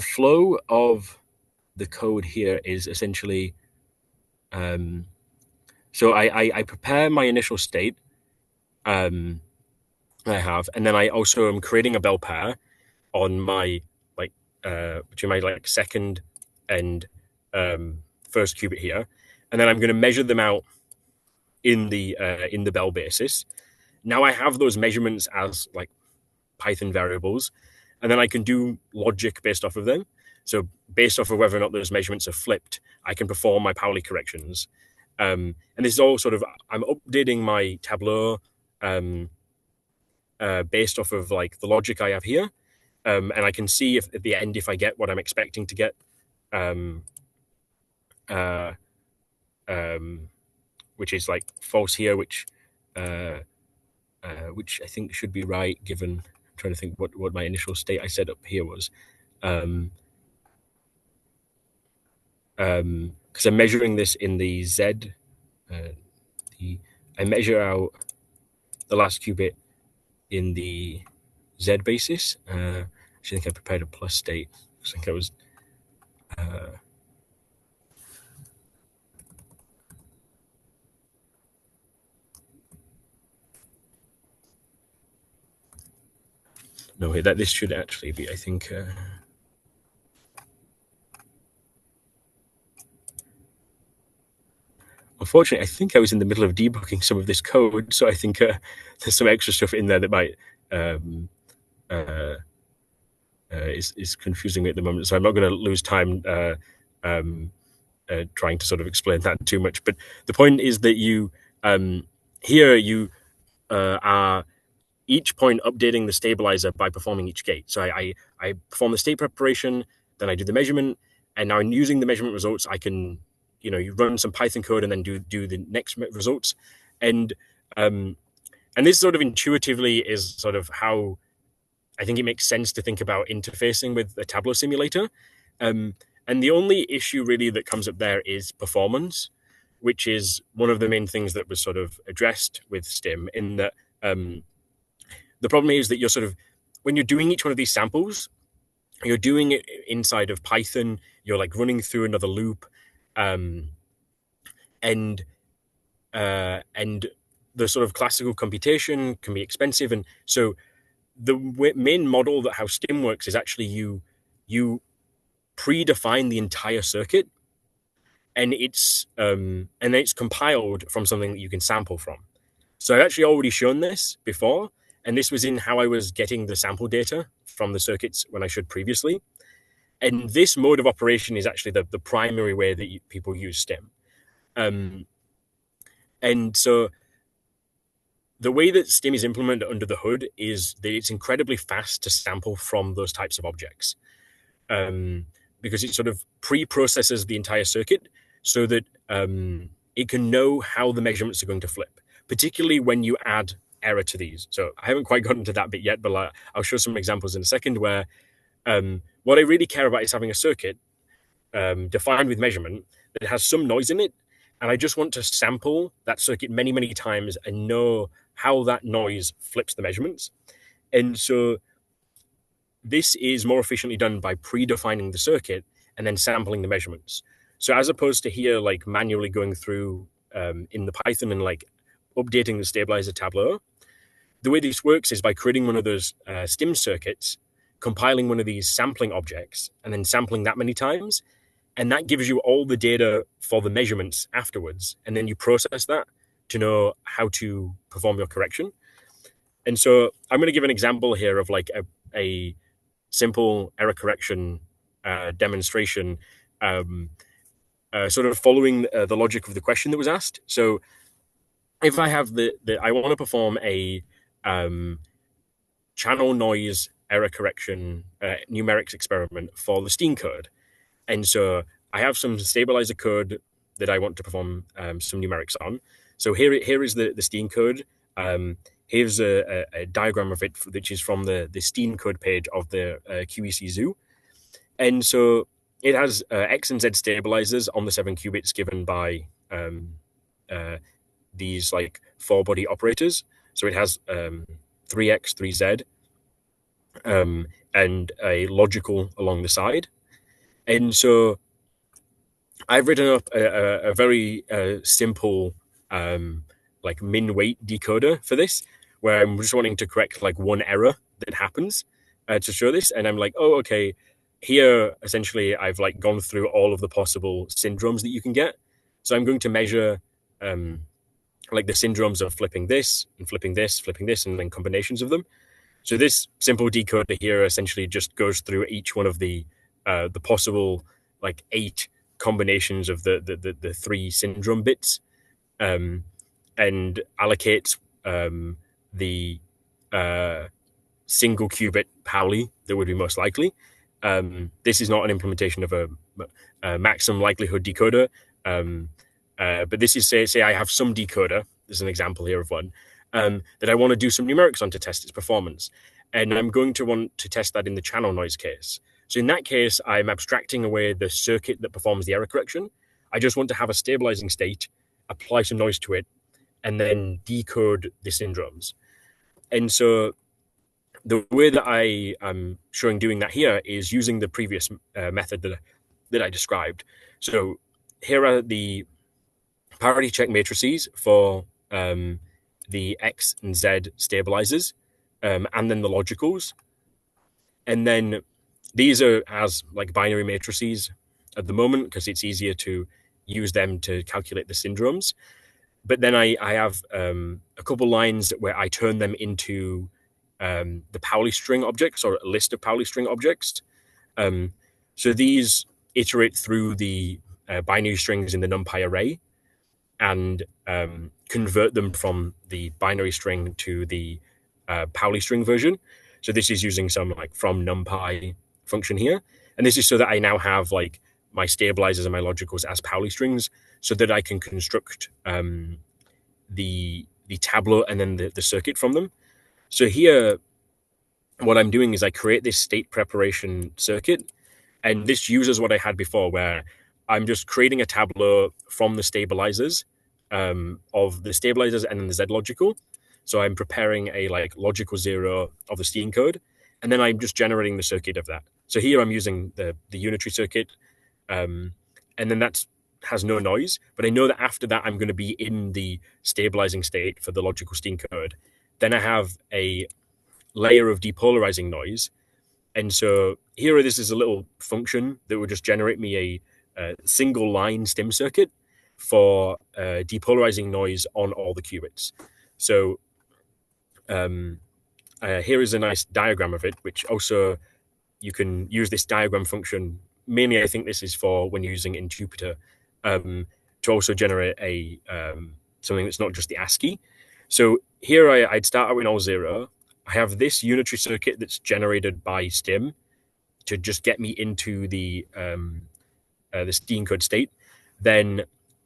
flow of the code here is essentially, so I prepare my initial state, I have, and then I also am creating a bell pair on my like between my like second and first qubit here, and then I'm going to measure them out in the bell basis. Now I have those measurements as like Python variables, and then I can do logic based off of them. So based off of whether or not those measurements are flipped, I can perform my Pauli corrections. And this is all sort of, I'm updating my Tableau based off of like the logic I have here. And I can see if at the end, if I get what I'm expecting to get, which is like false here, which I think should be right given, I'm trying to think what my initial state I set up here was. Because I'm measuring this in the Z, I measure out the last qubit in the Z basis. I think I prepared a plus state. I think I was. No, this should actually be, I think. Unfortunately, I think I was in the middle of debugging some of this code, so I think there's some extra stuff in there that might is confusing me at the moment. So I'm not going to lose time trying to sort of explain that too much. But the point is that you here you are each point updating the stabilizer by performing each gate. So I perform the state preparation, then I do the measurement, and now in using the measurement results, I can you run some Python code and then do the next results, and this sort of intuitively is sort of how I think it makes sense to think about interfacing with a Tableau simulator. And the only issue really that comes up there is performance, which is one of the main things that was sort of addressed with Stim, in that the problem is that you're sort of, when you're doing each one of these samples, you're doing it inside of Python, you're like running through another loop, and the sort of classical computation can be expensive. And so the main model that how Stim works is actually you predefine the entire circuit, and then it's compiled from something that you can sample from. So I've actually already shown this before, and this was in how I was getting the sample data from the circuits when I showed previously. And this mode of operation is actually the primary way that people use Stim. And so the way that Stim is implemented under the hood is that it's incredibly fast to sample from those types of objects, because it sort of pre-processes the entire circuit so that it can know how the measurements are going to flip, particularly when you add error to these. So I haven't quite gotten to that bit yet, but I'll show some examples in a second where what I really care about is having a circuit defined with measurement that has some noise in it, and I just want to sample that circuit many, many times and know how that noise flips the measurements. And so this is more efficiently done by predefining the circuit and then sampling the measurements. So as opposed to here, like manually going through in the Python and like updating the stabilizer Tableau, the way this works is by creating one of those Stim circuits, compiling one of these sampling objects, and then sampling that many times. And that gives you all the data for the measurements afterwards. And then you process that to know how to perform your correction. And so I'm going to give an example here of like a simple error correction demonstration, sort of following the logic of the question that was asked. So if I have I want to perform a channel noise error correction numerics experiment for the Stim code. And so I have some stabilizer code that I want to perform some numerics on. So here is the Stim code. Here's a diagram of it, which is from the Stim code page of the QEC Zoo. And so it has X and Z stabilizers on the 7 qubits given by these like 4-body operators. So it has 3X, 3Z, and a logical along the side. And so I've written up a very simple like min-weight decoder for this, where I'm just wanting to correct like one error that happens to show this. And I'm like, oh, okay, here essentially I've like gone through all of the possible syndromes that you can get. So I'm going to measure like the syndromes of flipping this, and then combinations of them. So this simple decoder here essentially just goes through each one of the possible like 8 combinations of the 3 syndrome bits, and allocates the single qubit Pauli that would be most likely. This is not an implementation of a maximum likelihood decoder, but this is say I have some decoder. There's an example here of one that I want to do some numerics on to test its performance, and I'm going to want to test that in the channel noise case. So in that case, I'm abstracting away the circuit that performs the error correction. I just want to have a stabilizing state, apply some noise to it, and then decode the syndromes. And so the way that I am showing doing that here is using the previous method that I described. So here are the parity check matrices for the X and Z stabilizers, and then the logicals. And then these are as like binary matrices at the moment because it's easier to use them to calculate the syndromes. But then I have a couple lines where I turn them into the Pauli string objects, or a list of Pauli string objects. So these iterate through the binary strings in the NumPy array and convert them from the binary string to the Pauli string version. So this is using some like from NumPy function here. And this is so that I now have like my stabilizers and my logicals as Pauli strings so that I can construct the tableau and then the circuit from them. So here, what I'm doing is I create this state preparation circuit, and this uses what I had before, where I'm just creating a tableau from the stabilizers of the stabilizers and then the Z logical. So I'm preparing a logical 0 of the Stim code, and then I'm just generating the circuit of that. So here I'm using the unitary circuit, and then that has no noise. But I know that after that I'm going to be in the stabilizing state for the logical Stim code. Then I have a layer of depolarizing noise. And so here, this is a little function that would just generate me a single line Stim circuit for depolarizing noise on all the qubits. So here is a nice diagram of it, which also you can use this diagram function. Mainly, I think this is for when you're using in Jupyter to also generate a something that's not just the ASCII. So here I'd start out in all 0. I have this unitary circuit that's generated by Stim to just get me into the Stim code state. Then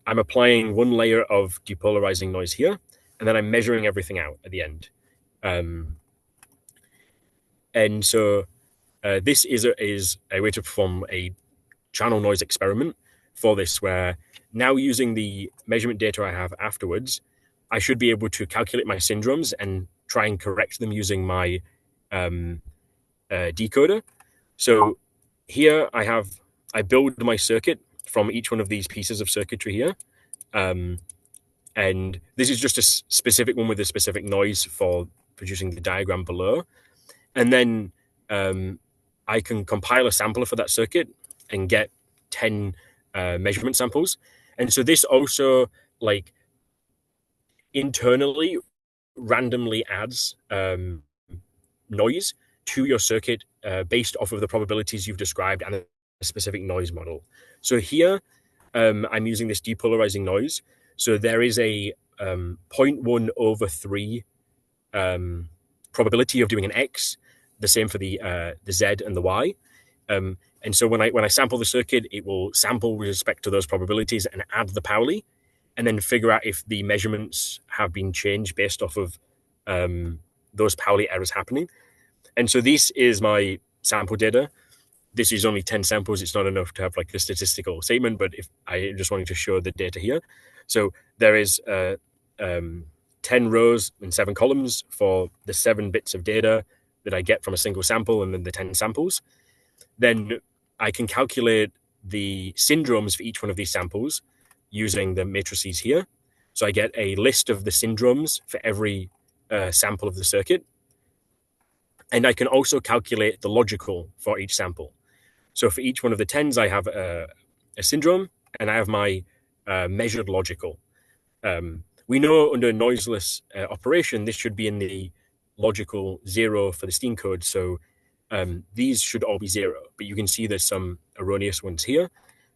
I'm applying one layer of depolarizing noise here, and then I'm measuring everything out at the end. And so this is a way to perform a channel noise experiment for this, where now using the measurement data I have afterwards, I should be able to calculate my syndromes and try and correct them using my decoder. So here I build my circuit from each one of these pieces of circuitry here. And this is just a specific one with a specific noise for producing the diagram below. And then I can compile a sampler for that circuit and get 10 measurement samples. And so this also internally randomly adds noise to your circuit based off of the probabilities you've described and a specific noise model. So here I'm using this depolarizing noise. So there is a 0.1/3 probability of doing an X, the same for the Z and the Y. And so when I sample the circuit, it will sample with respect to those probabilities and add the Pauli, and then figure out if the measurements have been changed based off of those Pauli errors happening. And so this is my sample data. This is only 10 samples. It's not enough to have a statistical statement, but if I just wanted to show the data here. So there is 10 rows and 7 columns for the 7 bits of data that I get from a single sample, and then the 10 samples. Then I can calculate the syndromes for each one of these samples using the matrices here. So I get a list of the syndromes for every sample of the circuit. And I can also calculate the logical for each sample. So for each one of the 10s, I have a syndrome, and I have my measured logical. We know under noiseless operation, this should be in the logical 0 for the Stim code. So these should all be 0, but you can see there's some erroneous ones here.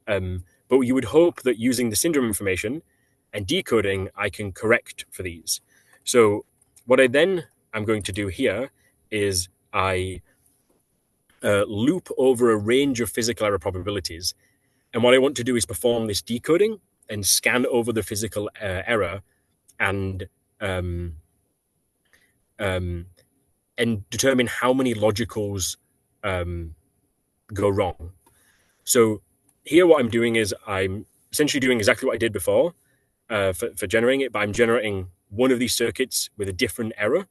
But you would hope that using the syndrome information and decoding, I can correct for these. So what I'm going to do here is I loop over a range of physical error probabilities. And what I want to do is perform this decoding and scan over the physical error and determine how many logicals go wrong. So here what I'm doing is I'm essentially doing exactly what I did before for generating it, but I'm generating one of these circuits with a different error.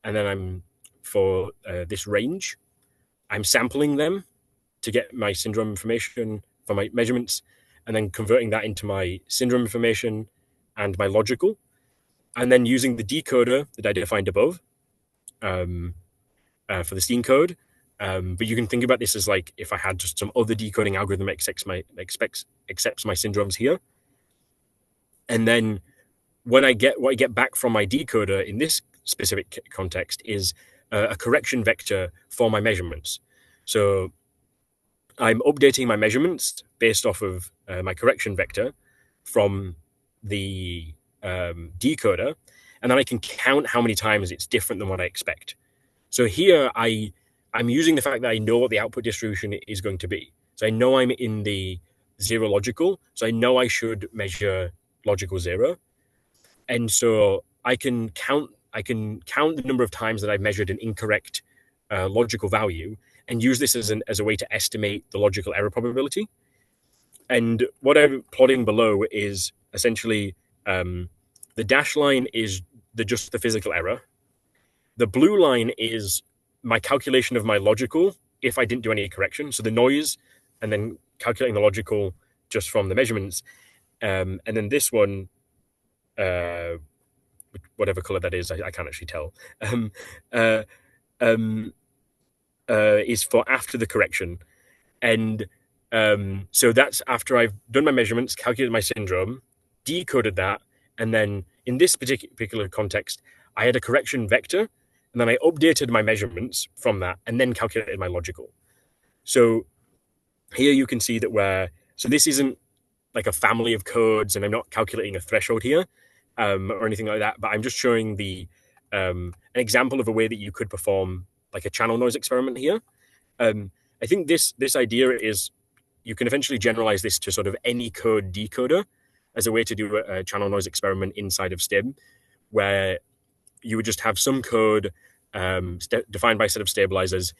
And then for this range, I'm sampling them to get my syndrome information for my measurements, and then converting that into my syndrome information and my logical, and then using the decoder that I defined above for the Stim code. But you can think about this as if I had just some other decoding algorithm accepts my syndromes here. And then what I get back from my decoder in this specific context is a correction vector for my measurements. So I'm updating my measurements based off of my correction vector from the decoder, and then I can count how many times it's different than what I expect. So here I'm using the fact that I know what the output distribution is going to be. So I know I'm in the 0 logical. So I know I should measure logical 0. And so I can count the number of times that I've measured an incorrect logical value and use this as a way to estimate the logical error probability. And what I'm plotting below is essentially the dashed line is just the physical error. The blue line is my calculation of my logical if I didn't do any correction. So the noise and then calculating the logical just from the measurements. And then this one, whatever color that is, I can't actually tell, is for after the correction. And so that's after I've done my measurements, calculated my syndrome, decoded that, and then in this particular context, I had a correction vector, and then I updated my measurements from that, and then calculated my logical. So here you can see that so this isn't like a family of codes, and I'm not calculating a threshold here or anything like that, but I'm just showing an example of a way that you could perform like a channel noise experiment here. I think this idea is you can eventually generalize this to sort of any code decoder as a way to do a channel noise experiment inside of Stim, where you would just have some code defined by a set of stabilizers.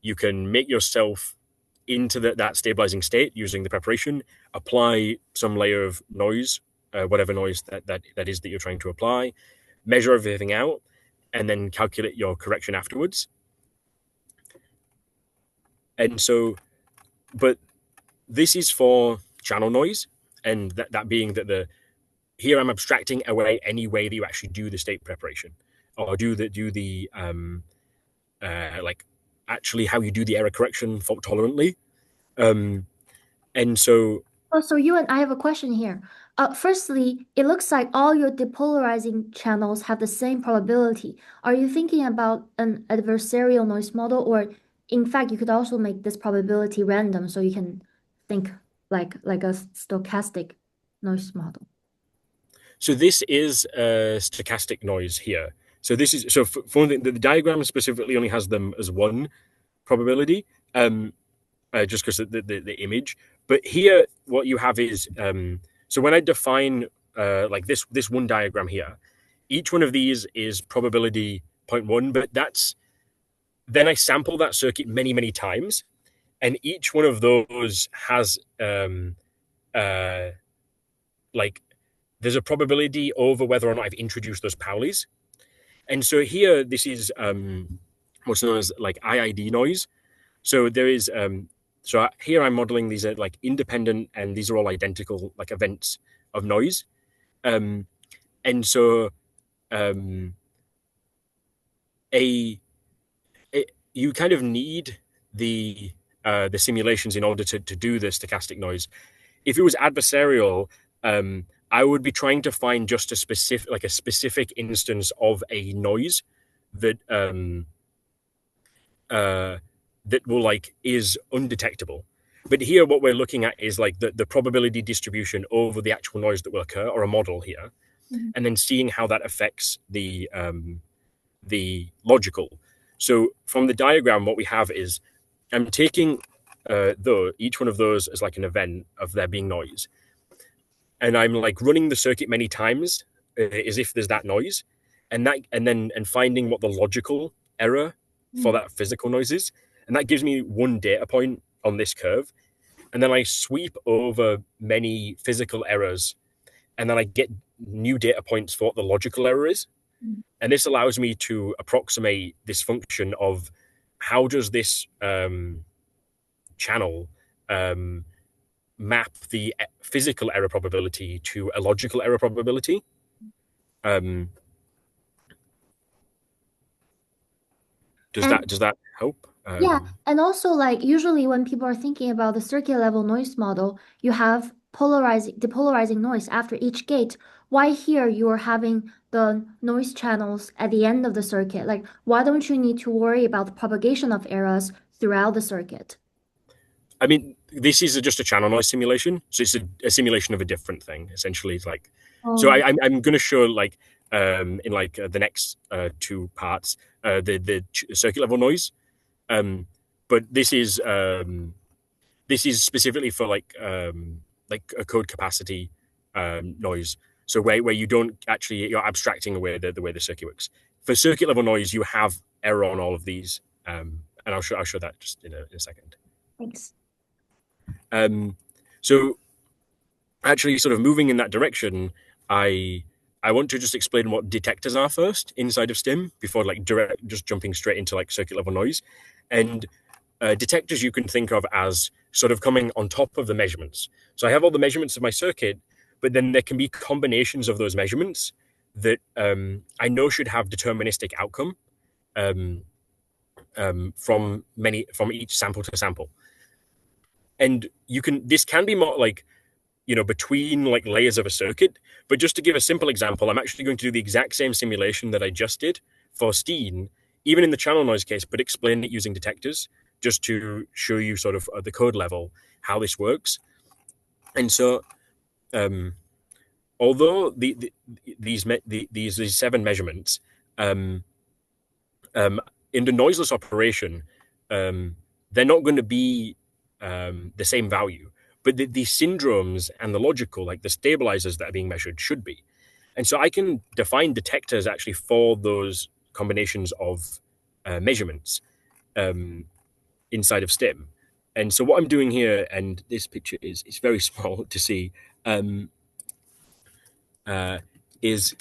You can make yourself into that stabilizing state using the preparation, apply some layer of noise, whatever noise that is that you're trying to apply, measure everything out, and then calculate your correction afterwards. And so, but this is for channel noise, and that being that here I'm abstracting away any way that you actually do the state preparation or do the like actually how you do the error correction fault tolerantly. And so so Ewan, I have a question here. Firstly, it looks like all your depolarizing channels have the same probability. Are you thinking about an adversarial noise model, or in fact, you could also make this probability random, so you can think like a stochastic noise model? So this is a stochastic noise here. So this is for the diagram specifically only has them as one probability, just because of the image. But here, what you have is so when I define like this one diagram here, each one of these is probability 0.1, but then I sample that circuit many times, and each one of those has like there's a probability over whether or not I've introduced those Paulis. And so here, this is what's known as like IID noise. So there is, so here I'm modeling these are like independent, and these are all identical like events of noise. And so you kind of need the simulations in order to do the stochastic noise. If it was adversarial, I would be trying to find just a specific instance of a noise that that will is undetectable. But here, what we're looking at is like the probability distribution over the actual noise that will occur, or a model here, and then seeing how that affects the logical. So from the diagram, what we have is I'm taking each one of those as like an event of there being noise, and I'm like running the circuit many times as if there's that noise, and finding what the logical error for that physical noise is, and that gives me one data point on this curve, and then I sweep over many physical errors, and then I get new data points for what the logical error is. And this allows me to approximate this function of how does this channel map the physical error probability to a logical error probability. Does that help? Yeah, and also like usually when people are thinking about the circuit level noise model, you have depolarizing noise after each gate. Why here you are having the noise channels at the end of the circuit? Like, why don't you need to worry about the propagation of errors throughout the circuit? I mean, this is just a channel noise simulation, so it's a simulation of a different thing. Essentially, it's like so. I'm going to show like in like the next two parts the circuit level noise. But this is this is specifically for like a code capacity noise. So where you don't actually, you're abstracting away the way the circuit works. For circuit level noise, you have error on all of these, and I'll show that just in a second. Thanks. So actually, sort of moving in that direction, I want to just explain what detectors are first inside of Stim before like just jumping straight into like circuit level noise. And detectors you can think of as sort of coming on top of the measurements. So I have all the measurements of my circuit, but then there can be combinations of those measurements that I know should have deterministic outcome from each sample to sample. And this can be more like, between like layers of a circuit. But just to give a simple example, I'm actually going to do the exact same simulation that I just did for Steen, even in the channel noise case, but explain it using detectors, just to show you sort of at the code level how this works. And so, although these 7 measurements, in the noiseless operation, they're not going to be the same value. But the syndromes and the logical, like the stabilizers that are being measured, should be. And so I can define detectors actually for those combinations of measurements inside of Stim. And so what I'm doing here, and this picture is very small to see, is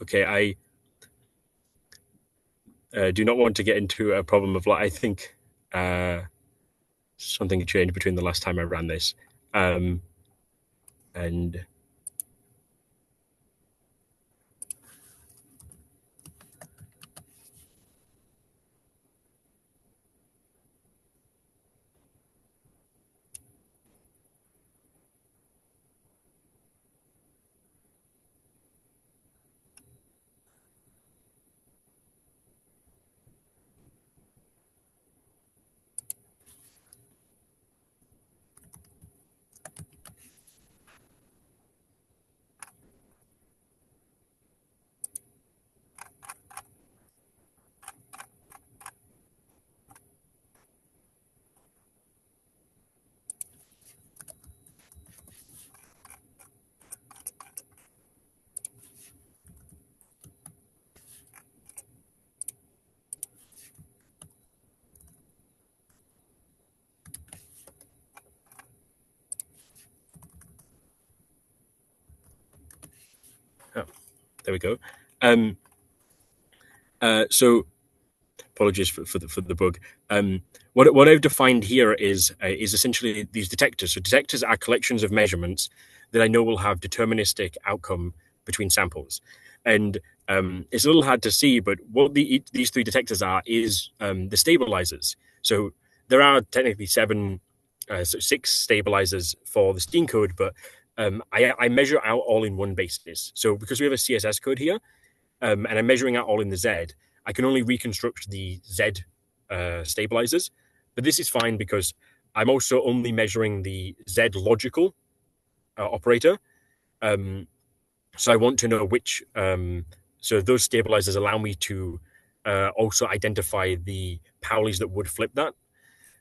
okay. I do not want to get into a problem of like, I think something changed between the last time I ran this. And oh, there we go. So apologies for the bug. What I've defined here is essentially these detectors. So detectors are collections of measurements that I know will have deterministic outcome between samples. And it's a little hard to see, but what these 3 detectors are is the stabilizers. So there are technically 6 stabilizers for the Steam code, but I measure out all in one basis. So because we have a CSS code here, and I'm measuring out all in the Z, I can only reconstruct the Z stabilizers. But this is fine because I'm also only measuring the Z logical operator. So I want to know which, so those stabilizers allow me to also identify the Paulis that would flip that.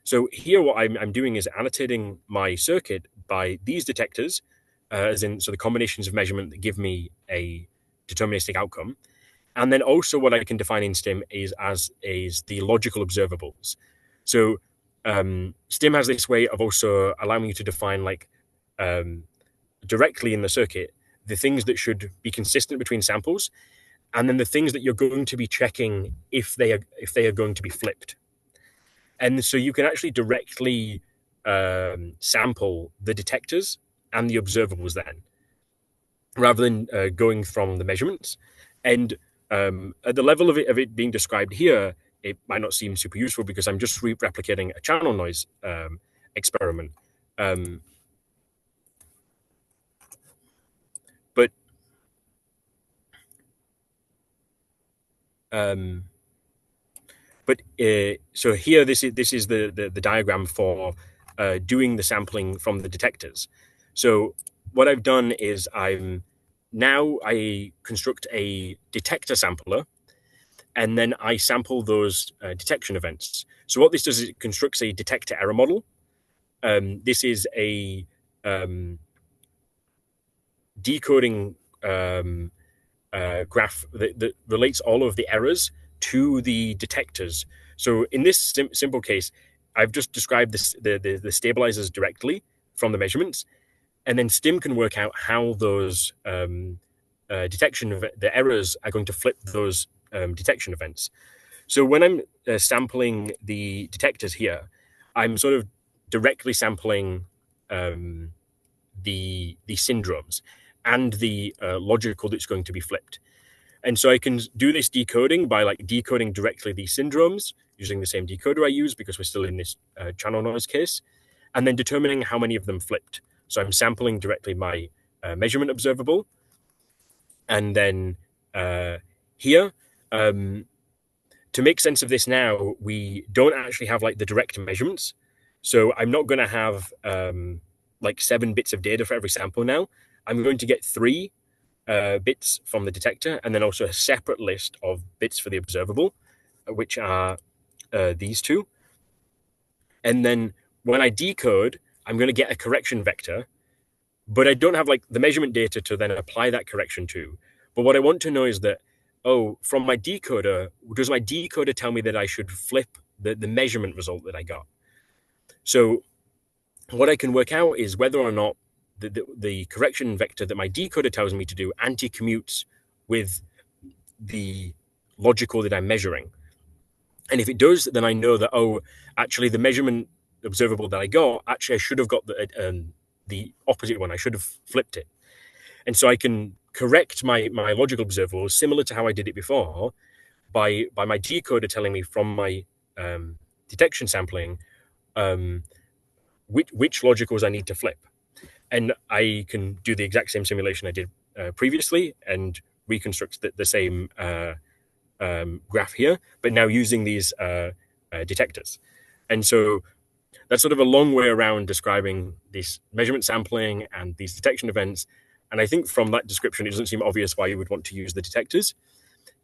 So here what I'm doing is annotating my circuit by these detectors, as in, so the combinations of measurement that give me a deterministic outcome. And then also what I can define in Stim is the logical observables. So Stim has this way of also allowing you to define directly in the circuit the things that should be consistent between samples, and then the things that you're going to be checking if they are going to be flipped. And so you can actually directly sample the detectors and the observables then, rather than going from the measurements. And at the level of it being described here, it might not seem super useful because I'm just replicating a channel noise experiment. So here, this is the diagram for doing the sampling from the detectors. So what I've done is I construct a detector sampler, and then I sample those detection events. So what this does is it constructs a detector error model. This is a decoding graph that relates all of the errors to the detectors. So in this simple case, I've just described the stabilizers directly from the measurements, and then Stim can work out how those detection of the errors are going to flip those detection events. So when I'm sampling the detectors here, I'm sort of directly sampling the syndromes and the logical that's going to be flipped. And so I can do this decoding by decoding directly these syndromes using the same decoder I use because we're still in this channel noise case, and then determining how many of them flipped. So I'm sampling directly my measurement observable. And then here, to make sense of this now, we don't actually have the direct measurements. So I'm not going to have 7 bits of data for every sample now. I'm going to get 3 bits from the detector, and then also a separate list of bits for the observable, which are these 2. And then when I decode, I'm going to get a correction vector, but I don't have the measurement data to then apply that correction to. But what I want to know is that, from my decoder, does my decoder tell me that I should flip the measurement result that I got? So what I can work out is whether or not the correction vector that my decoder tells me to do anti-commutes with the logical that I'm measuring. And if it does, then I know that, actually the measurement observable that I got, actually I should have got the opposite one. I should have flipped it. And so I can correct my logical observable similar to how I did it before by my decoder telling me from my detection sampling which logicals I need to flip. And I can do the exact same simulation I did previously and reconstruct the same graph here, but now using these detectors. And so that's sort of a long way around describing this measurement sampling and these detection events. And I think from that description, it doesn't seem obvious why you would want to use the detectors.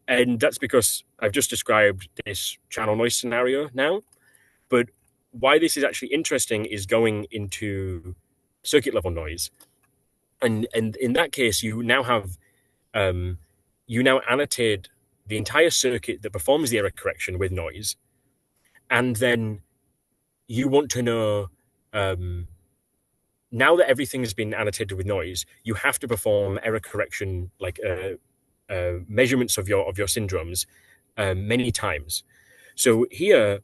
And that's because I've just described this channel noise scenario now. But why this is actually interesting is going into circuit level noise. And in that case, you now have, you now annotate the entire circuit that performs the error correction with noise. And then you want to know, now that everything has been annotated with noise, you have to perform error correction, measurements of your syndromes many times. So here,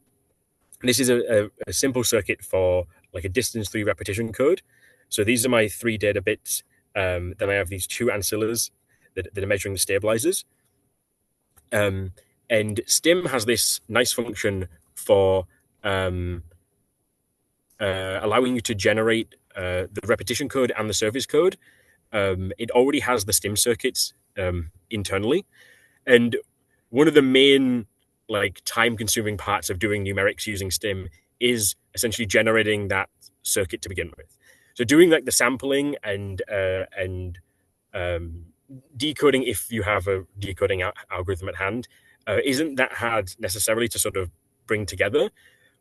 this is a simple circuit for a distance 3 repetition code. So these are my 3 data bits. Then I have these 2 ancillas that are measuring the stabilizers. And Stim has this nice function for allowing you to generate the repetition code and the service code. It already has the Stim circuits internally. And one of the main time-consuming parts of doing numerics using Stim is essentially generating that circuit to begin with. So doing the sampling and decoding, if you have a decoding algorithm at hand, isn't that hard necessarily to sort of bring together.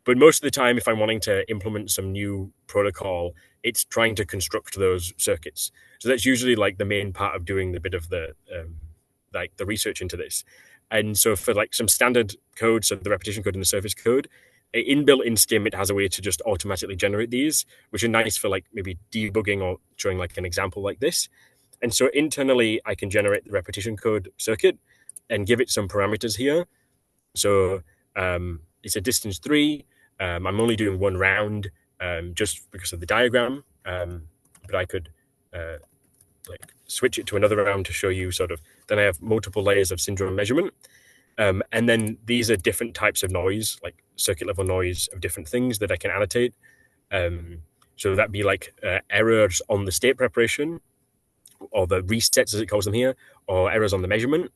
But most of the time, if I'm wanting to implement some new protocol, it's trying to construct those circuits. So that's usually like the main part of doing the bit of the like the research into this. And so for like some standard code, so the repetition code and the surface code, inbuilt in Stim, it has a way to just automatically generate these, which are nice for like maybe debugging or showing like an example like this. And so internally, I can generate the repetition code circuit and give it some parameters here. So it's a distance 3. I'm only doing 1 round just because of the diagram, but I could like switch it to another round to show you sort of, then I have multiple layers of syndrome measurement. And then these are different types of noise, like circuit level noise of different things that I can annotate. So that'd be like errors on the state preparation, or the resets as it calls them here, or errors on the measurement.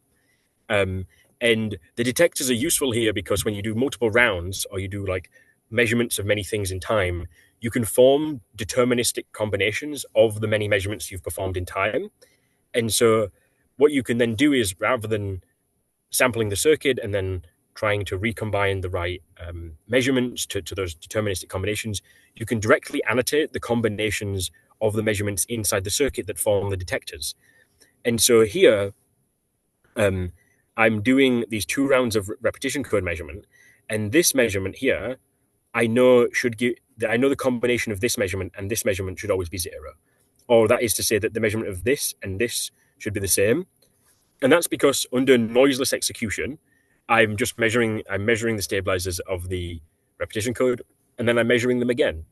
And the detectors are useful here because when you do multiple rounds, or you do like measurements of many things in time, you can form deterministic combinations of the many measurements you've performed in time. And so what you can then do is, rather than sampling the circuit and then trying to recombine the right measurements to those deterministic combinations, you can directly annotate the combinations of the measurements inside the circuit that form the detectors. And so here, I'm doing these 2 rounds of repetition code measurement, and this measurement here, I know the combination of this measurement and this measurement should always be 0. Or that is to say that the measurement of this and this should be the same. And that's because under noiseless execution, I'm measuring the stabilizers of the repetition code, and then I'm measuring them again.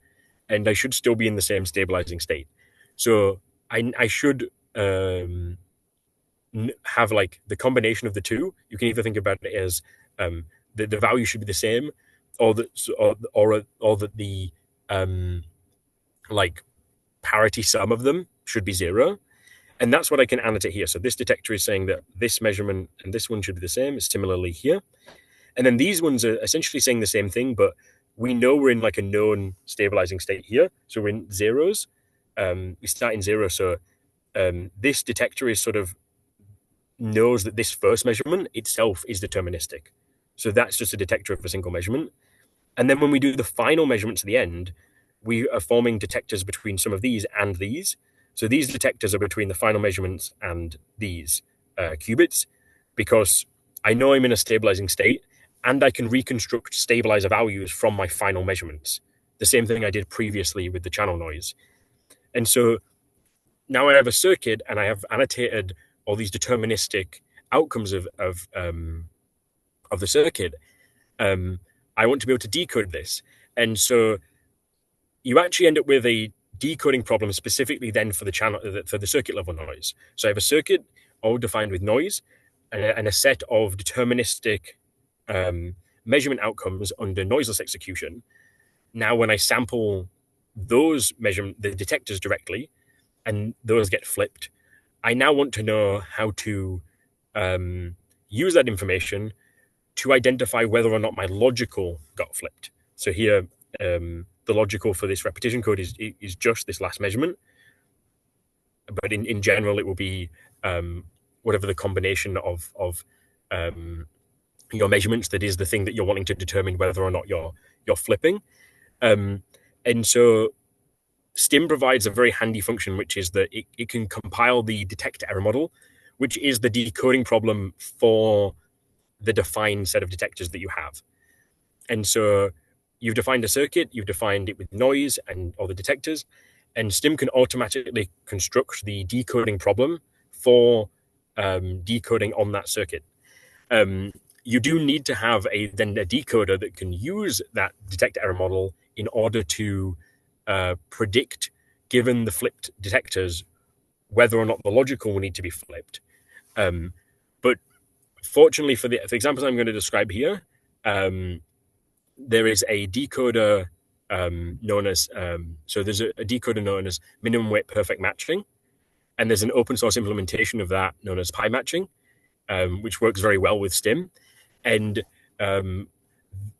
And I should still be in the same stabilizing state. So I should have like the combination of the two. You can either think about it as the value should be the same, or that the like parity sum of them should be 0. And that's what I can annotate here. So this detector is saying that this measurement and this one should be the same, similarly here. And then these ones are essentially saying the same thing, but we know we're in like a known stabilizing state here. So we're in zeros. We start in 0. So this detector is sort of knows that this first measurement itself is deterministic. So that's just a detector of a single measurement. And then when we do the final measurements at the end, we are forming detectors between some of these and these. So these detectors are between the final measurements and these qubits, because I know I'm in a stabilizing state and I can reconstruct stabilizer values from my final measurements. The same thing I did previously with the channel noise. And so now I have a circuit and I have annotated all these deterministic outcomes of the circuit. I want to be able to decode this. And so you actually end up with a decoding problem specifically then for the channel, for the circuit level noise. So I have a circuit all defined with noise and a set of deterministic measurement outcomes under noiseless execution. Now, when I sample those the detectors directly, and those get flipped, I now want to know how to use that information to identify whether or not my logical got flipped. So here, the logical for this repetition code is just this last measurement. But in general, it will be whatever the combination of your measurements that is the thing that you're wanting to determine whether or not you're flipping. And so Stim provides a very handy function, which is that it can compile the detect error model, which is the decoding problem for the defined set of detectors that you have. And so you've defined a circuit, you've defined it with noise and all the detectors, and Stim can automatically construct the decoding problem for decoding on that circuit. You do need to have a decoder that can use that detect error model in order to predict, given the flipped detectors, whether or not the logical will need to be flipped. But fortunately for the examples I'm going to describe here, there is a decoder known as, so there's a decoder known as minimum weight perfect matching, and there's an open source implementation of that known as pi matching, which works very well with Stim. And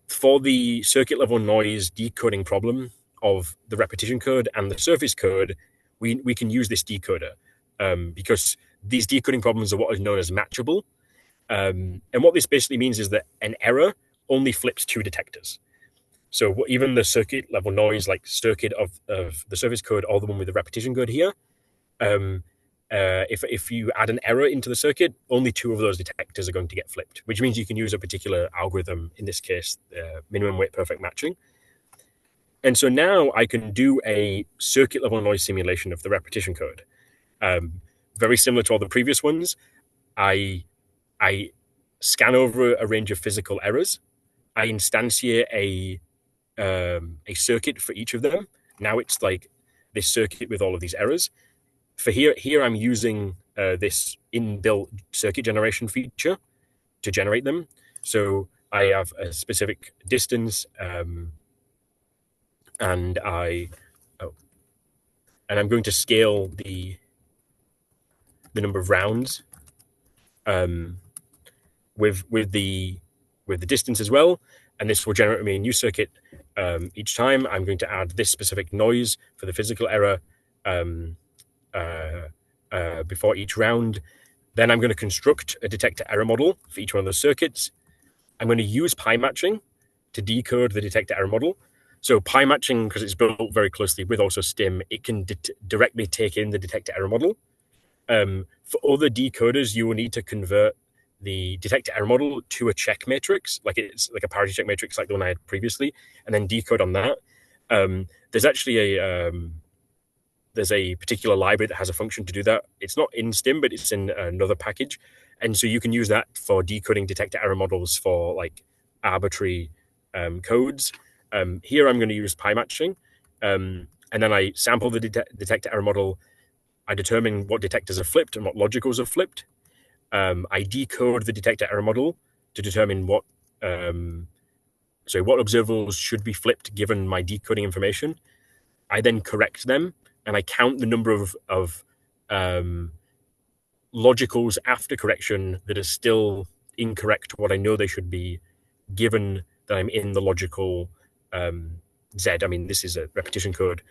for the circuit level noise decoding problem of the repetition code and the surface code, we can use this decoder. because these decoding problems are what is known as matchable. And what this basically means is that an error only flips two detectors. So even the circuit level noise, like circuit of the surface code, or the one with the repetition code here, if you add an error into the circuit, only two of those detectors are going to get flipped, which means you can use a particular algorithm, in this case, minimum weight perfect matching. And so now I can do a circuit level noise simulation of the repetition code. Very similar to all the previous ones. I scan over a range of physical errors. I instantiate a circuit for each of them. Now it's like this circuit with all of these errors. For here I'm using this inbuilt circuit generation feature to generate them. So I have a specific distance, and I'm going to scale the number of rounds with the distance as well, and this will generate me a new circuit each time. I'm going to add this specific noise for the physical error before each round. Then I'm going to construct a detector error model for each one of those circuits. I'm going to use pi matching to decode the detector error model. So pi matching, because it's built very closely with also Stim, it can directly take in the detector error model. For other decoders, you will need to convert the detector error model to a check matrix, like it's like a parity check matrix, like the one I had previously, and then decode on that. There's actually there's a particular library that has a function to do that. It's not in Stim, but it's in another package, and so you can use that for decoding detector error models for like arbitrary codes. Here I'm going to use pi matching, and then I sample the detector error model. I determine what detectors are flipped and what logicals are flipped. I decode the detector error model to determine what observables should be flipped given my decoding information. I then correct them, and I count the number of logicals after correction that are still incorrect to what I know they should be, given that I'm in the logical Z. I mean, this is a repetition code.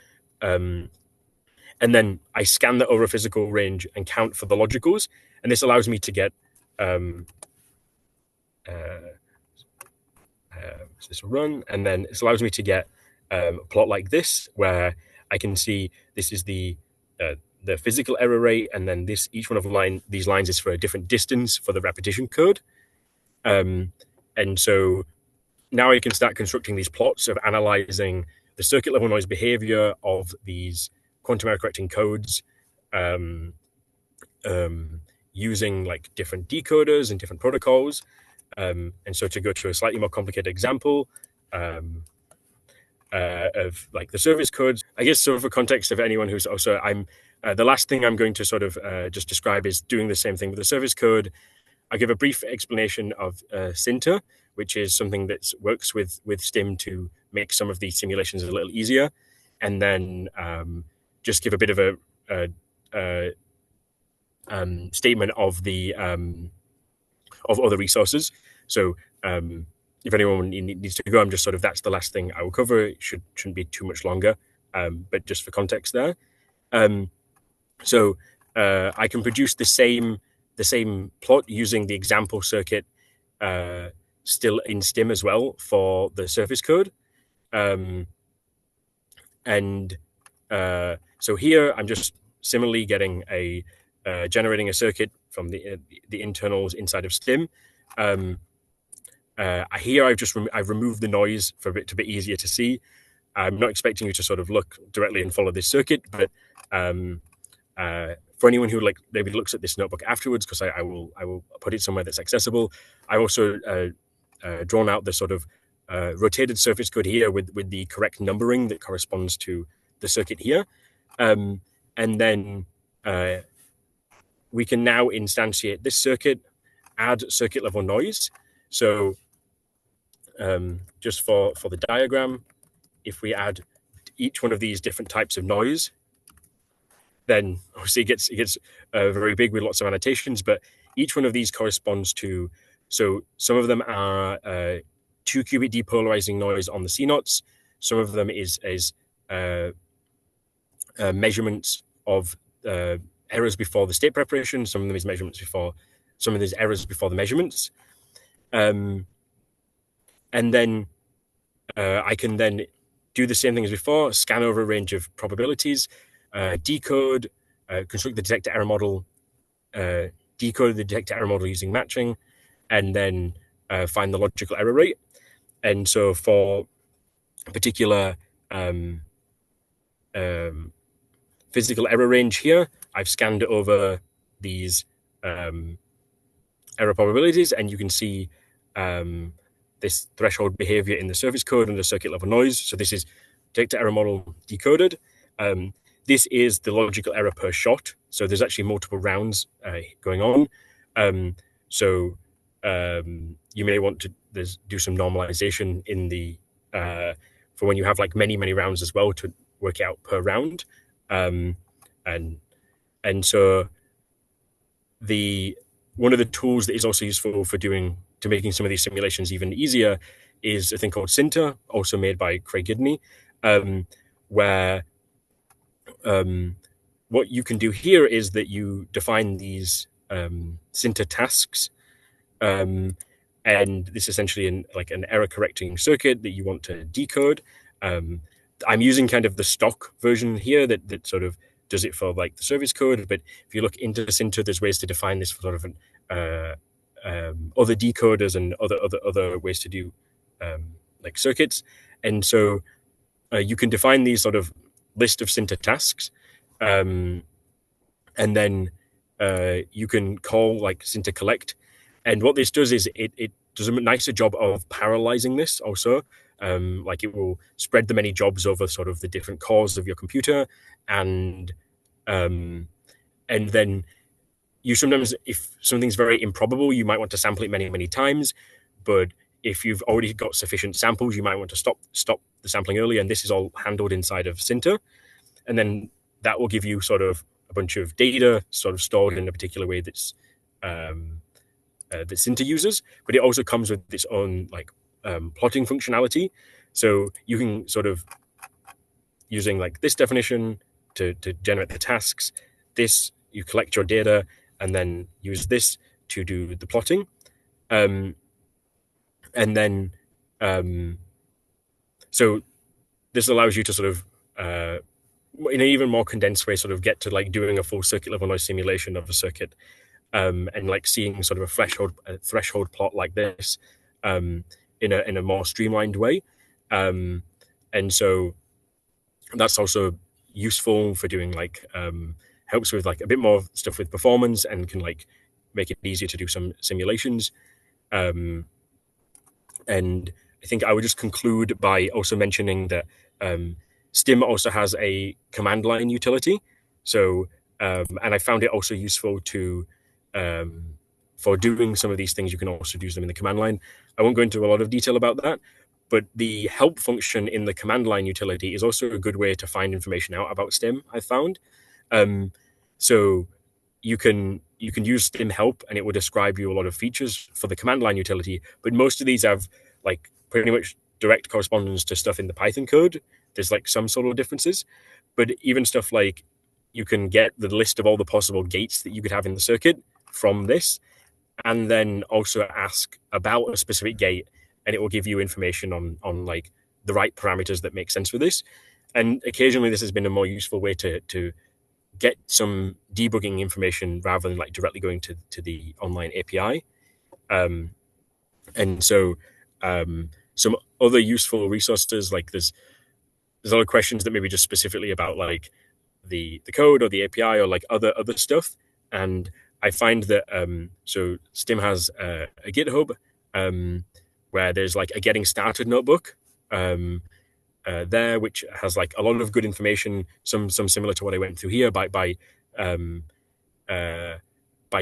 And then I scan that over a physical range and count for the logicals. And this allows me to get this will run, and then this allows me to get a plot like this, where I can see this is the physical error rate, and then each one of these lines is for a different distance for the repetition code. And so now I can start constructing these plots of analyzing the circuit level noise behavior of these quantum error correcting codes, using like different decoders and different protocols. And so to go to a slightly more complicated example of like the service codes, I guess, so for context of anyone who's also, the last thing I'm going to sort of just describe is doing the same thing with the service code. I'll give a brief explanation of Sinter, which is something that works with Stim to make some of these simulations a little easier, and then just give a bit of a statement of the of other resources. So if anyone needs to go, I'm just sort of, that's the last thing I will cover. It shouldn't be too much longer, but just for context there. So I can produce the same plot using the example circuit still in Stim as well for the surface code. So here I'm just similarly getting generating a circuit from the internals inside of Stim. Here I've removed the noise for it to be easier to see. I'm not expecting you to sort of look directly and follow this circuit, but for anyone who like maybe looks at this notebook afterwards, because I will put it somewhere that's accessible. I also drawn out the sort of rotated surface code here with the correct numbering that corresponds to the circuit here, and then we can now instantiate this circuit, add circuit level noise. So just for the diagram, if we add each one of these different types of noise, then obviously it gets very big with lots of annotations, but each one of these corresponds to, so some of them are 2-qubit depolarizing noise on the CNOTs. Some of them is measurements of errors before the state preparation, some of them is measurements before, some of these errors before the measurements. And then I can then do the same thing as before, scan over a range of probabilities, decode, construct the detector error model, decode the detector error model using matching, and then find the logical error rate. And so for a particular physical error range here, I've scanned over these error probabilities, and you can see this threshold behavior in the surface code under circuit level noise. So this is detector error model decoded. This is the logical error per shot. So there's actually multiple rounds going on. So you may want to do some normalization in the for when you have like many rounds as well to work out per round. And so one of the tools that is also useful for making some of these simulations even easier is a thing called Sinter, also made by Craig Gidney, where what you can do here is that you define these Sinter tasks, and this is essentially an error correcting circuit that you want to decode. I'm using kind of the stock version here that sort of does it for like the service code, but if you look into Sinter, there's ways to define this for sort of other decoders and other ways to do like circuits. And so you can define these sort of list of Sinter tasks, and then you can call like Sinter collect. And what this does is it does a nicer job of parallelizing this also. Like it will spread the many jobs over sort of the different cores of your computer, and then you sometimes, if something's very improbable, you might want to sample it many times. But if you've already got sufficient samples, you might want to stop the sampling early, and this is all handled inside of Sinter. And then that will give you sort of a bunch of data sort of stored in a particular way that's that Sinter uses, but it also comes with its own like plotting functionality. So you can sort of, using like this definition to generate the tasks, this, you collect your data and then use this to do the plotting. And then, so this allows you to sort of, in an even more condensed way, sort of get to like doing a full circuit level noise simulation of a circuit, and like seeing sort of a threshold plot like this in a more streamlined way. And so that's also useful for doing like helps with like a bit more stuff with performance and can like make it easier to do some simulations. And I think I would just conclude by also mentioning that Stim also has a command line utility. So and I found it also useful to for doing some of these things. You can also use them in the command line. I won't go into a lot of detail about that, but the help function in the command line utility is also a good way to find information out about Stim, I found. So you can use Stim help and it will describe you a lot of features for the command line utility, but most of these have like pretty much direct correspondence to stuff in the Python code. There's like some sort of differences, but even stuff like you can get the list of all the possible gates that you could have in the circuit from this, and then also ask about a specific gate, and it will give you information on like the right parameters that make sense for this. And occasionally this has been a more useful way to get some debugging information rather than like directly going to the online API. And so some other useful resources, like there's a lot of questions that maybe just specifically about like the code or the API or like other stuff. And I find that so Stim has a GitHub where there's like a getting started notebook there, which has like a lot of good information, some similar to what I went through here by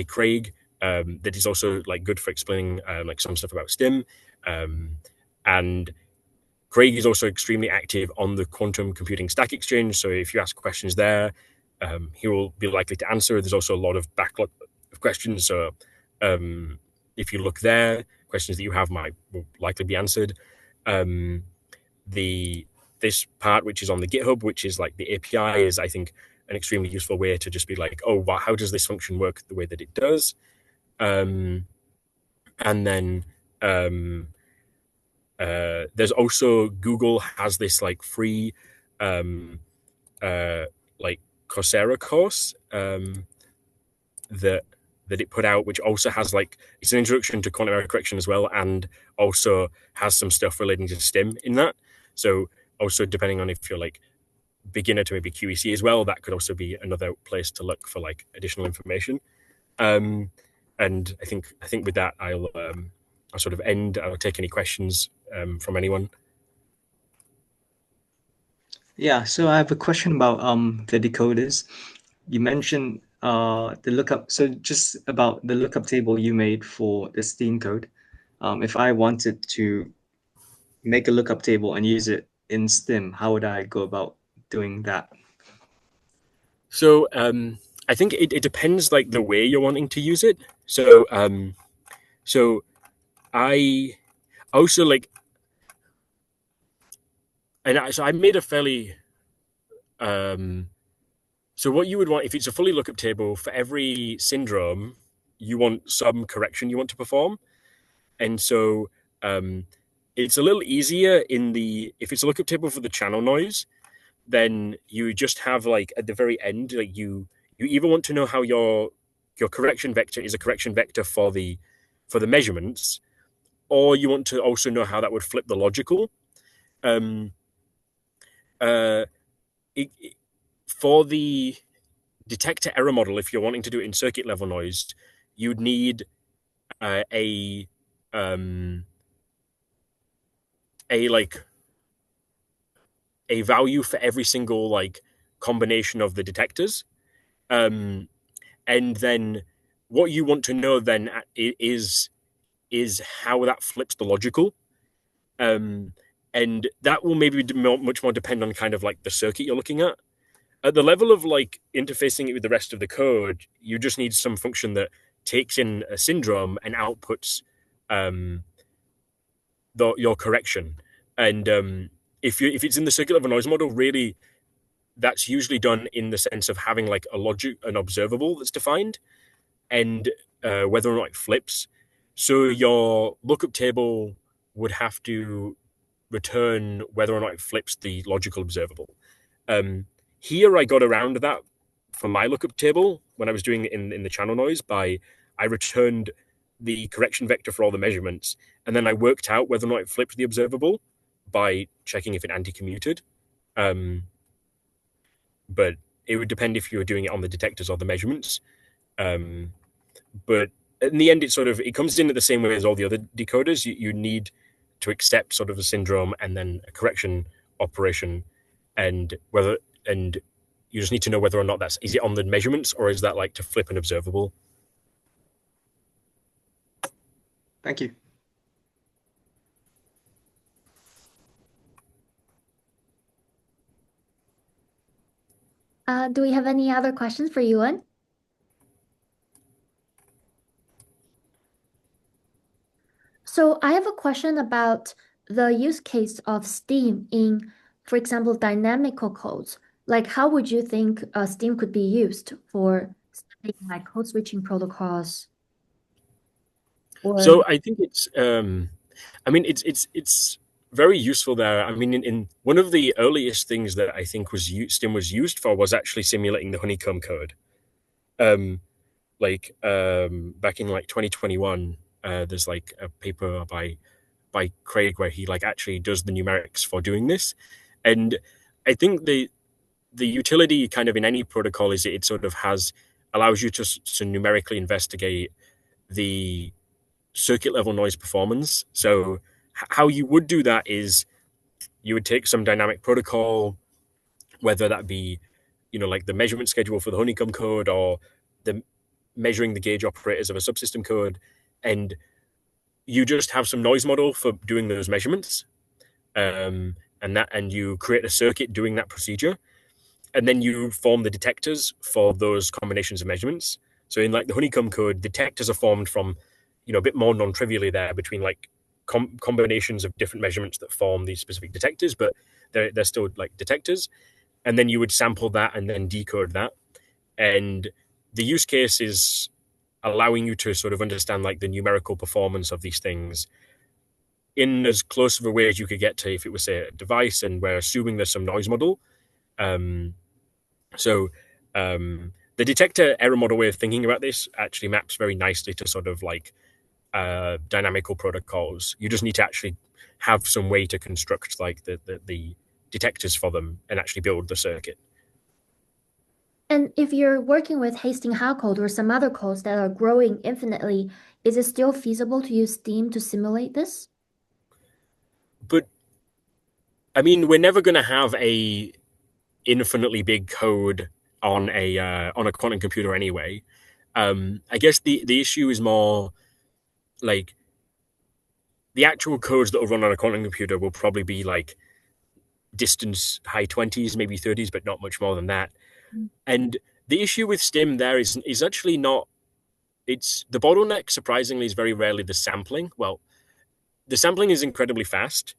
Craig, that is also like good for explaining like some stuff about Stim. And Craig is also extremely active on the Quantum Computing Stack Exchange. So if you ask questions there, he will be likely to answer. There's also a lot of backlog of questions. So if you look there, questions that you have will likely be answered. This part, which is on the GitHub, which is like the API, is I think an extremely useful way to just be like, oh, wow, how does this function work the way that it does? And then there's also, Google has this like free like Coursera course that it put out, which also has like, it's an introduction to quantum error correction as well, and also has some stuff relating to Stim in that. So also, depending on if you're like beginner to maybe QEC as well, that could also be another place to look for like additional information. And I think with that, I'll sort of end. I'll take any questions from anyone. Yeah, so I have a question about the decoders. You mentioned the lookup. So just about the lookup table you made for the Steam code. If I wanted to make a lookup table and use it in Stim, how would I go about doing that? So I think it depends like the way you're wanting to use it. So so I also like, and so I made a fairly so what you would want, if it's a fully lookup table, for every syndrome, you want some correction you want to perform. And so it's a little easier if it's a lookup table for the channel noise, then you just have like at the very end, like you either want to know how your correction vector is a correction vector for the measurements, or you want to also know how that would flip the logical. For the detector error model, if you're wanting to do it in circuit level noise, you'd need a value for every single like combination of the detectors, and then what you want to know then is how that flips the logical, and that will maybe much more depend on kind of like the circuit you're looking at. At the level of like interfacing it with the rest of the code, you just need some function that takes in a syndrome and outputs your correction. And if it's in the circuit level noise model, really, that's usually done in the sense of having like an observable that's defined, and whether or not it flips. So your lookup table would have to return whether or not it flips the logical observable. Here I got around that for my lookup table when I was doing it in the channel noise I returned the correction vector for all the measurements, and then I worked out whether or not it flipped the observable by checking if it anti-commuted. But it would depend if you were doing it on the detectors or the measurements. But in the end, it comes in the same way as all the other decoders. You need to accept sort of a syndrome and then a correction operation, and you just need to know whether or not is it on the measurements, or is that like to flip an observable. Thank you. Do we have any other questions for Ewan? So I have a question about the use case of Stim in, for example, dynamical codes. Like, how would you think Stim could be used for studying like code switching protocols? So I think it's very useful there. I mean, in one of the earliest things that I think Stim was used for was actually simulating the honeycomb code. Back in like 2021, there's like a paper by Craig where he like actually does the numerics for doing this, and I think the utility kind of in any protocol is it sort of allows you to numerically investigate the circuit level noise performance. So how you would do that is you would take some dynamic protocol, whether that be, like the measurement schedule for the honeycomb code or the measuring the gauge operators of a subsystem code, and you just have some noise model for doing those measurements, and you create a circuit doing that procedure, and then you form the detectors for those combinations of measurements. So in like the honeycomb code, detectors are formed from, a bit more non-trivially there between like combinations of different measurements that form these specific detectors, but they're still like detectors. and then you would sample that and then decode that. And the use case is allowing you to sort of understand like the numerical performance of these things in as close of a way as you could get to if it was, say, a device, and we're assuming there's some noise model. Um, so the detector error model way of thinking about this actually maps very nicely to sort of like dynamical protocols. You just need to actually have some way to construct like the detectors for them and actually build the circuit. And if you're working with Hastings-High code or some other codes that are growing infinitely, is it still feasible to use Stim to simulate this? But I mean, we're never going to have a infinitely big code on a quantum computer anyway. I guess the issue is more like the actual codes that will run on a quantum computer will probably be like distance high 20s, maybe 30s, but not much more than that. And the issue with Stim there is actually not. It's the bottleneck. Surprisingly, is very rarely the sampling. Well, the sampling is incredibly fast.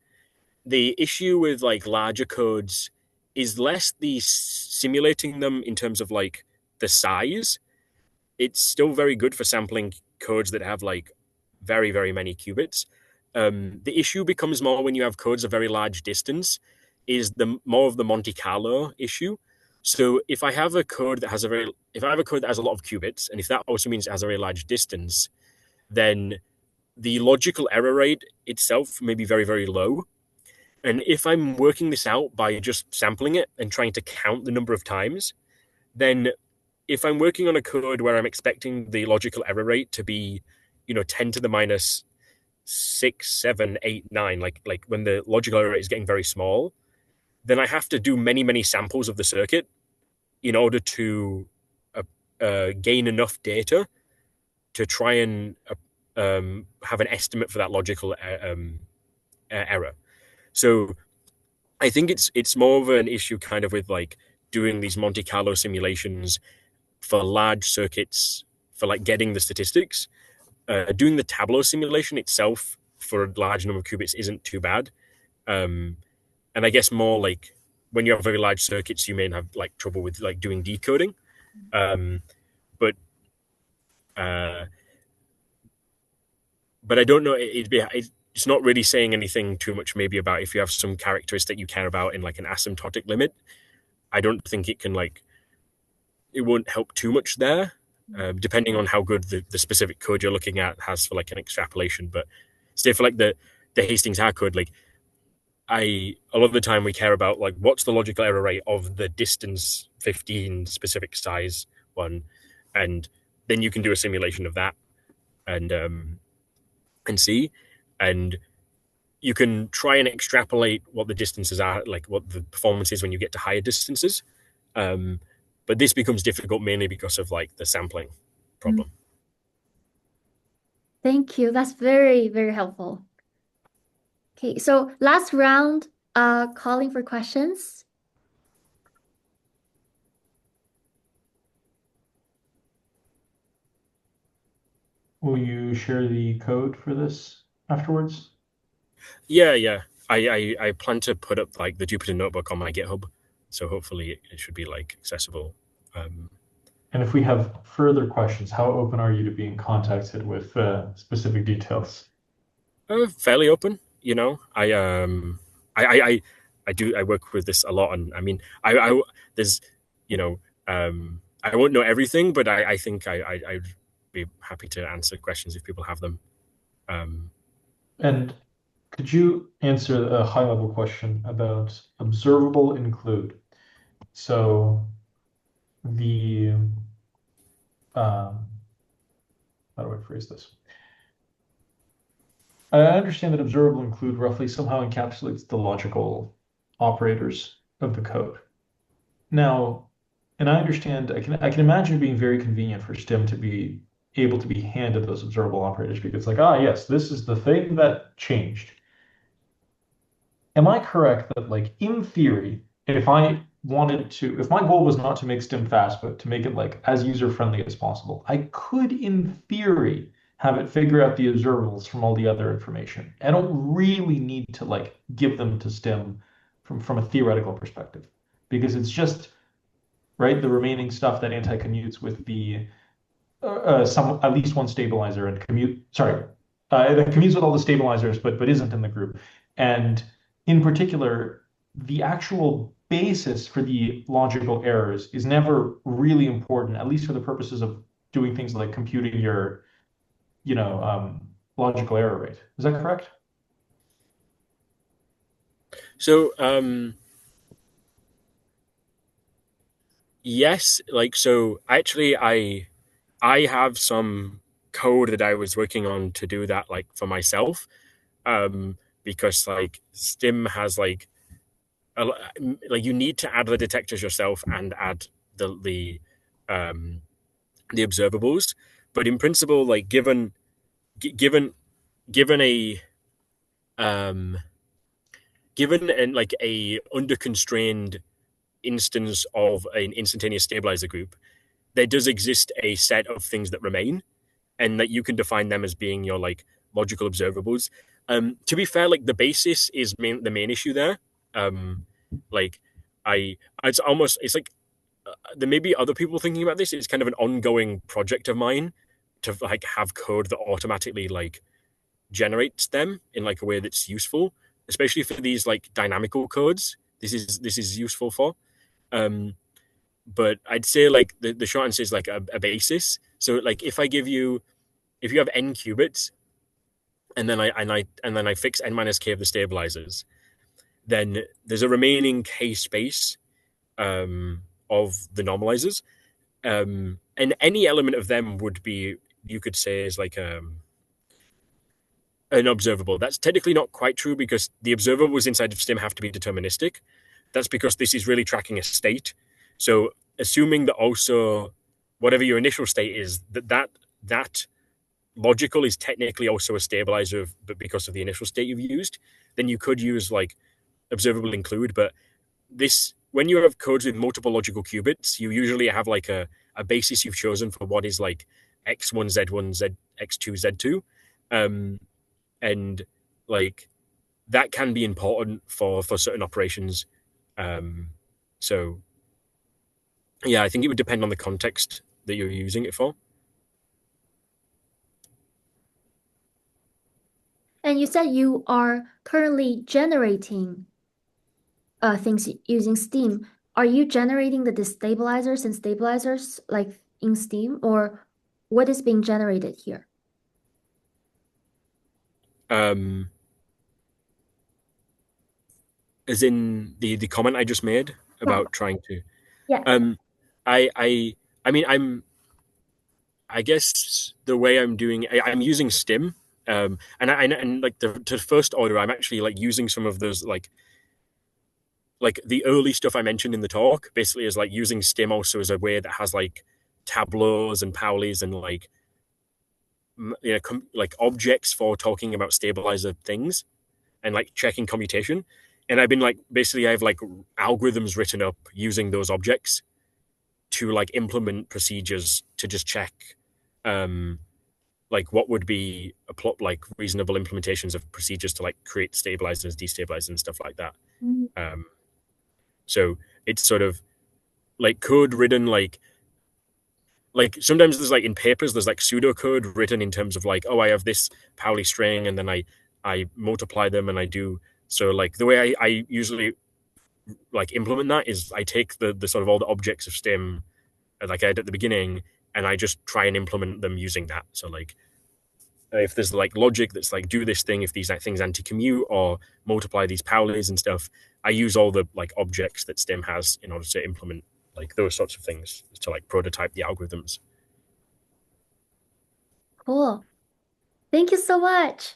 The issue with like larger codes is less the simulating them in terms of like the size. It's still very good for sampling codes that have like very, very many qubits. The issue becomes more when you have codes of very large distance, is the more of the Monte Carlo issue. So if I have a code that has a lot of qubits, and if that also means it has a very large distance, then the logical error rate itself may be very, very low. And if I'm working this out by just sampling it and trying to count the number of times, then if I'm working on a code where I'm expecting the logical error rate to be, 10 to the minus 6, 7, 8, 9, like when the logical error rate is getting very small, then I have to do many, many samples of the circuit in order to gain enough data to try and have an estimate for that logical error. So I think it's more of an issue kind of with like doing these Monte Carlo simulations for large circuits for like getting the statistics. Doing the Tableau simulation itself for a large number of qubits isn't too bad. And I guess more like when you have very large circuits, you may have like trouble with like doing decoding. But I don't know. It's not really saying anything too much maybe about if you have some characteristic you care about in like an asymptotic limit. I don't think it won't help too much there, depending on how good the specific code you're looking at has for like an extrapolation. But say for like the Hastings-High code, like a lot of the time we care about like what's the logical error rate of the distance 15 specific size one, and then you can do a simulation of that and see, and you can try and extrapolate what the distances are, like what the performance is when you get to higher distances. But this becomes difficult mainly because of like the sampling problem. Thank you. That's very, very helpful. Okay, so last round, calling for questions. Will you share the code for this afterwards? Yeah. I plan to put up like the Jupyter notebook on my GitHub, so hopefully it should be like accessible. And if we have further questions, how open are you to being contacted with specific details? Fairly open, I work with this a lot, and I mean, there's, I won't know everything, but I think I'd be happy to answer questions if people have them. And could you answer a high-level question about observable include? So the how do I phrase this? I understand that observable include roughly somehow encapsulates the logical operators of the code. Now, and I understand, I can imagine it being very convenient for Stim to be able to be handed those observable operators because it's like, yes, this is the thing that changed. Am I correct that, like, in theory, if my goal was not to make Stim fast, but to make it like as user-friendly as possible, I could, in theory, have it figure out the observables from all the other information. I don't really need to like give them to Stim from a theoretical perspective. because it's just right the remaining stuff that anti-commutes with the some at least one stabilizer and that commutes with all the stabilizers but isn't in the group. And in particular, the actual basis for the logical errors is never really important, at least for the purposes of doing things like computing your, logical error rate. Is that correct? So yes, so actually I have some code that I was working on to do that for myself, because Stim has you need to add the detectors yourself and add the observables. But in principle, given a given a under constrained instance of an instantaneous stabilizer group, there does exist a set of things that remain, and that you can define them as being your logical observables. To be fair, the basis is the main issue there. Like it's like there may be other people thinking about this. It's kind of an ongoing project of mine to have code that automatically generates them in a way that's useful, especially for these dynamical codes. This is useful for. But I'd say the short answer is a basis. So if you have n qubits, and then I fix n minus k of the stabilizers, then there's a remaining k space of the normalizers, and any element of them would be, you could say, is an observable. That's technically not quite true, because the observables inside of Stim have to be deterministic. That's because this is really tracking a state. So assuming that also whatever your initial state is, that logical is technically also a stabilizer, but because of the initial state you've used, then you could use observable include. But this, when you have codes with multiple logical qubits, you usually have a basis you've chosen for what is x1, z1, x2, z2, and that can be important for certain operations. So yeah, I think it would depend on the context that you're using it for. And you said you are currently generating things using Stim. Are you generating the destabilizers and stabilizers in Stim, or what is being generated here? As in the comment I just made about trying to. Yeah. I guess the way I'm doing, I'm using Stim, and to first order, I'm actually using some of those the early stuff I mentioned in the talk. Basically, is using Stim also as a way that has tableaus and Paulis and objects for talking about stabilizer things and checking commutation. And I've been basically I have algorithms written up using those objects to implement procedures to just check what would be a plot reasonable implementations of procedures to create stabilizers, destabilizers, and stuff like that. Mm-hmm. So it's sort of code written sometimes there's in papers there's pseudocode written in terms of oh, I have this Pauli string and then I multiply them and I do. So the way I usually implement that is I take the sort of all the objects of Stim I had at the beginning, and I just try and implement them using that. So if there's logic that's do this thing if these things anti-commute or multiply these Paulis and stuff, I use all the objects that Stim has in order to implement those sorts of things to prototype the algorithms. Cool. Thank you so much.